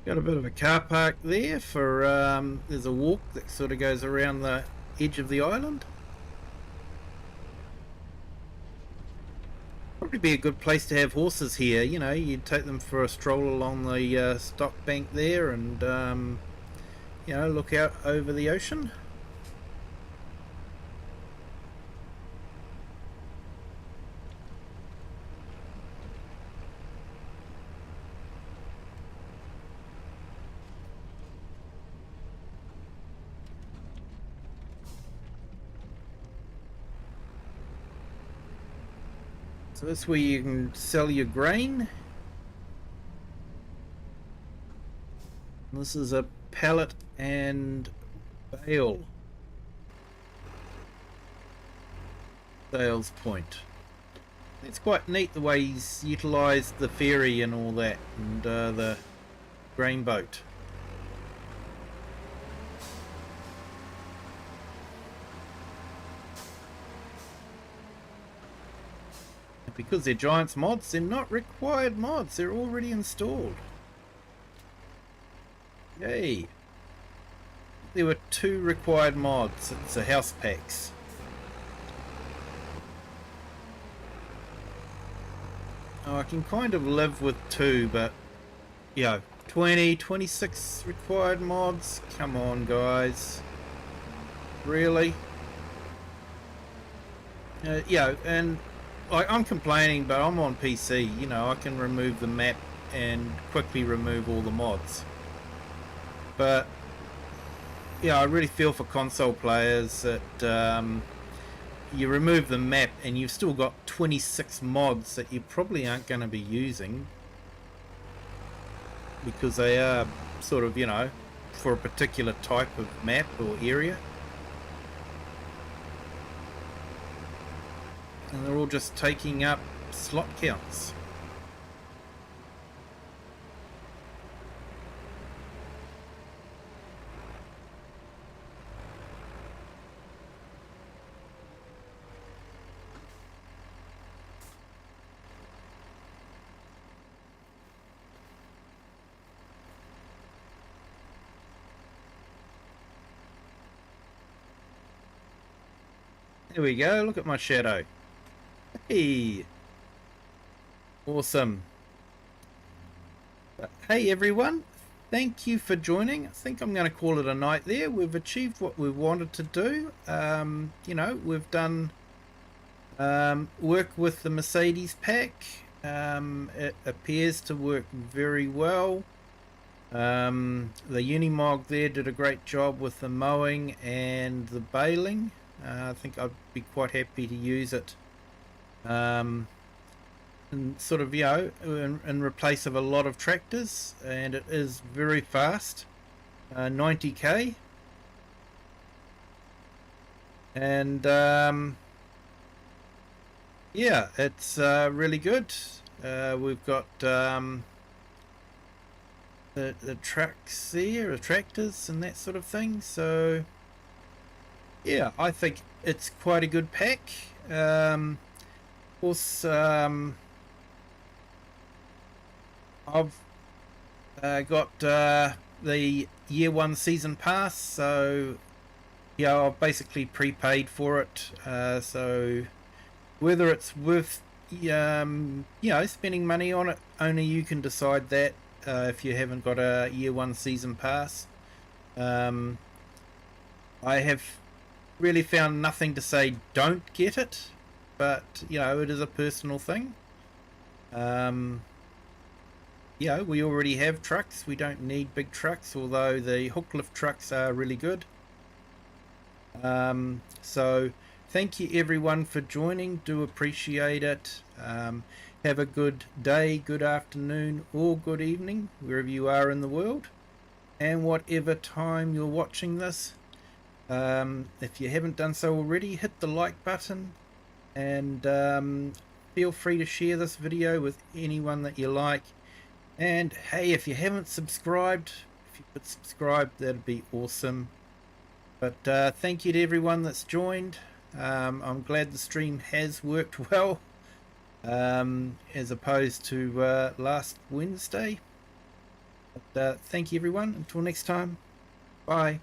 Got a bit of a car park there for there's a walk that sort of goes around the edge of the island. Probably be a good place to have horses here. You know, you'd take them for a stroll along the stock bank there and you know, look out over the ocean. So that's where you can sell your grain. This is a pallet and bale sales point. It's quite neat the way he's utilised the ferry and all that, and the grain boat. Because they're Giants mods, they're not required mods, they're already installed. Yay! There were 2 required mods, it's the house packs. Oh, I can kind of live with 2, but you know, 26 required mods, come on guys. Really? Yeah, and I'm complaining, but I'm on PC. You know, I can remove the map and quickly remove all the mods. But yeah, I really feel for console players that you remove the map and you've still got 26 mods that you probably aren't going to be using, because they are sort of, you know, for a particular type of map or area, and they're all just taking up slot counts. There we go, look at my shadow. Hey, awesome. Hey everyone, thank you for joining. I think I'm going to call it a night there. We've achieved what we wanted to do. You know, we've done work with the Mercedes pack. It appears to work very well. The Unimog there did a great job with the mowing and the baling. I think I'd be quite happy to use it and sort of, you know, in replace of a lot of tractors, and it is very fast, 90k, and yeah, it's really good. We've got the trucks there, the tractors and that sort of thing, so yeah, I think it's quite a good pack. Of course, I've got the year 1 season pass, so yeah, I've basically prepaid for it, so whether it's worth you know, spending money on it, only you can decide that if you haven't got a year 1 season pass. I have really found nothing to say don't get it, but you know, it is a personal thing. You know, we already have trucks, we don't need big trucks, although the hook lift trucks are really good. So thank you everyone for joining, do appreciate it. Have a good day, good afternoon or good evening wherever you are in the world, and whatever time you're watching this. If you haven't done so already, hit the like button, and feel free to share this video with anyone that you like. And hey, if you haven't subscribed, if you could subscribe, that'd be awesome. But thank you to everyone that's joined. I'm glad the stream has worked well, as opposed to last Wednesday. But thank you everyone, until next time, bye.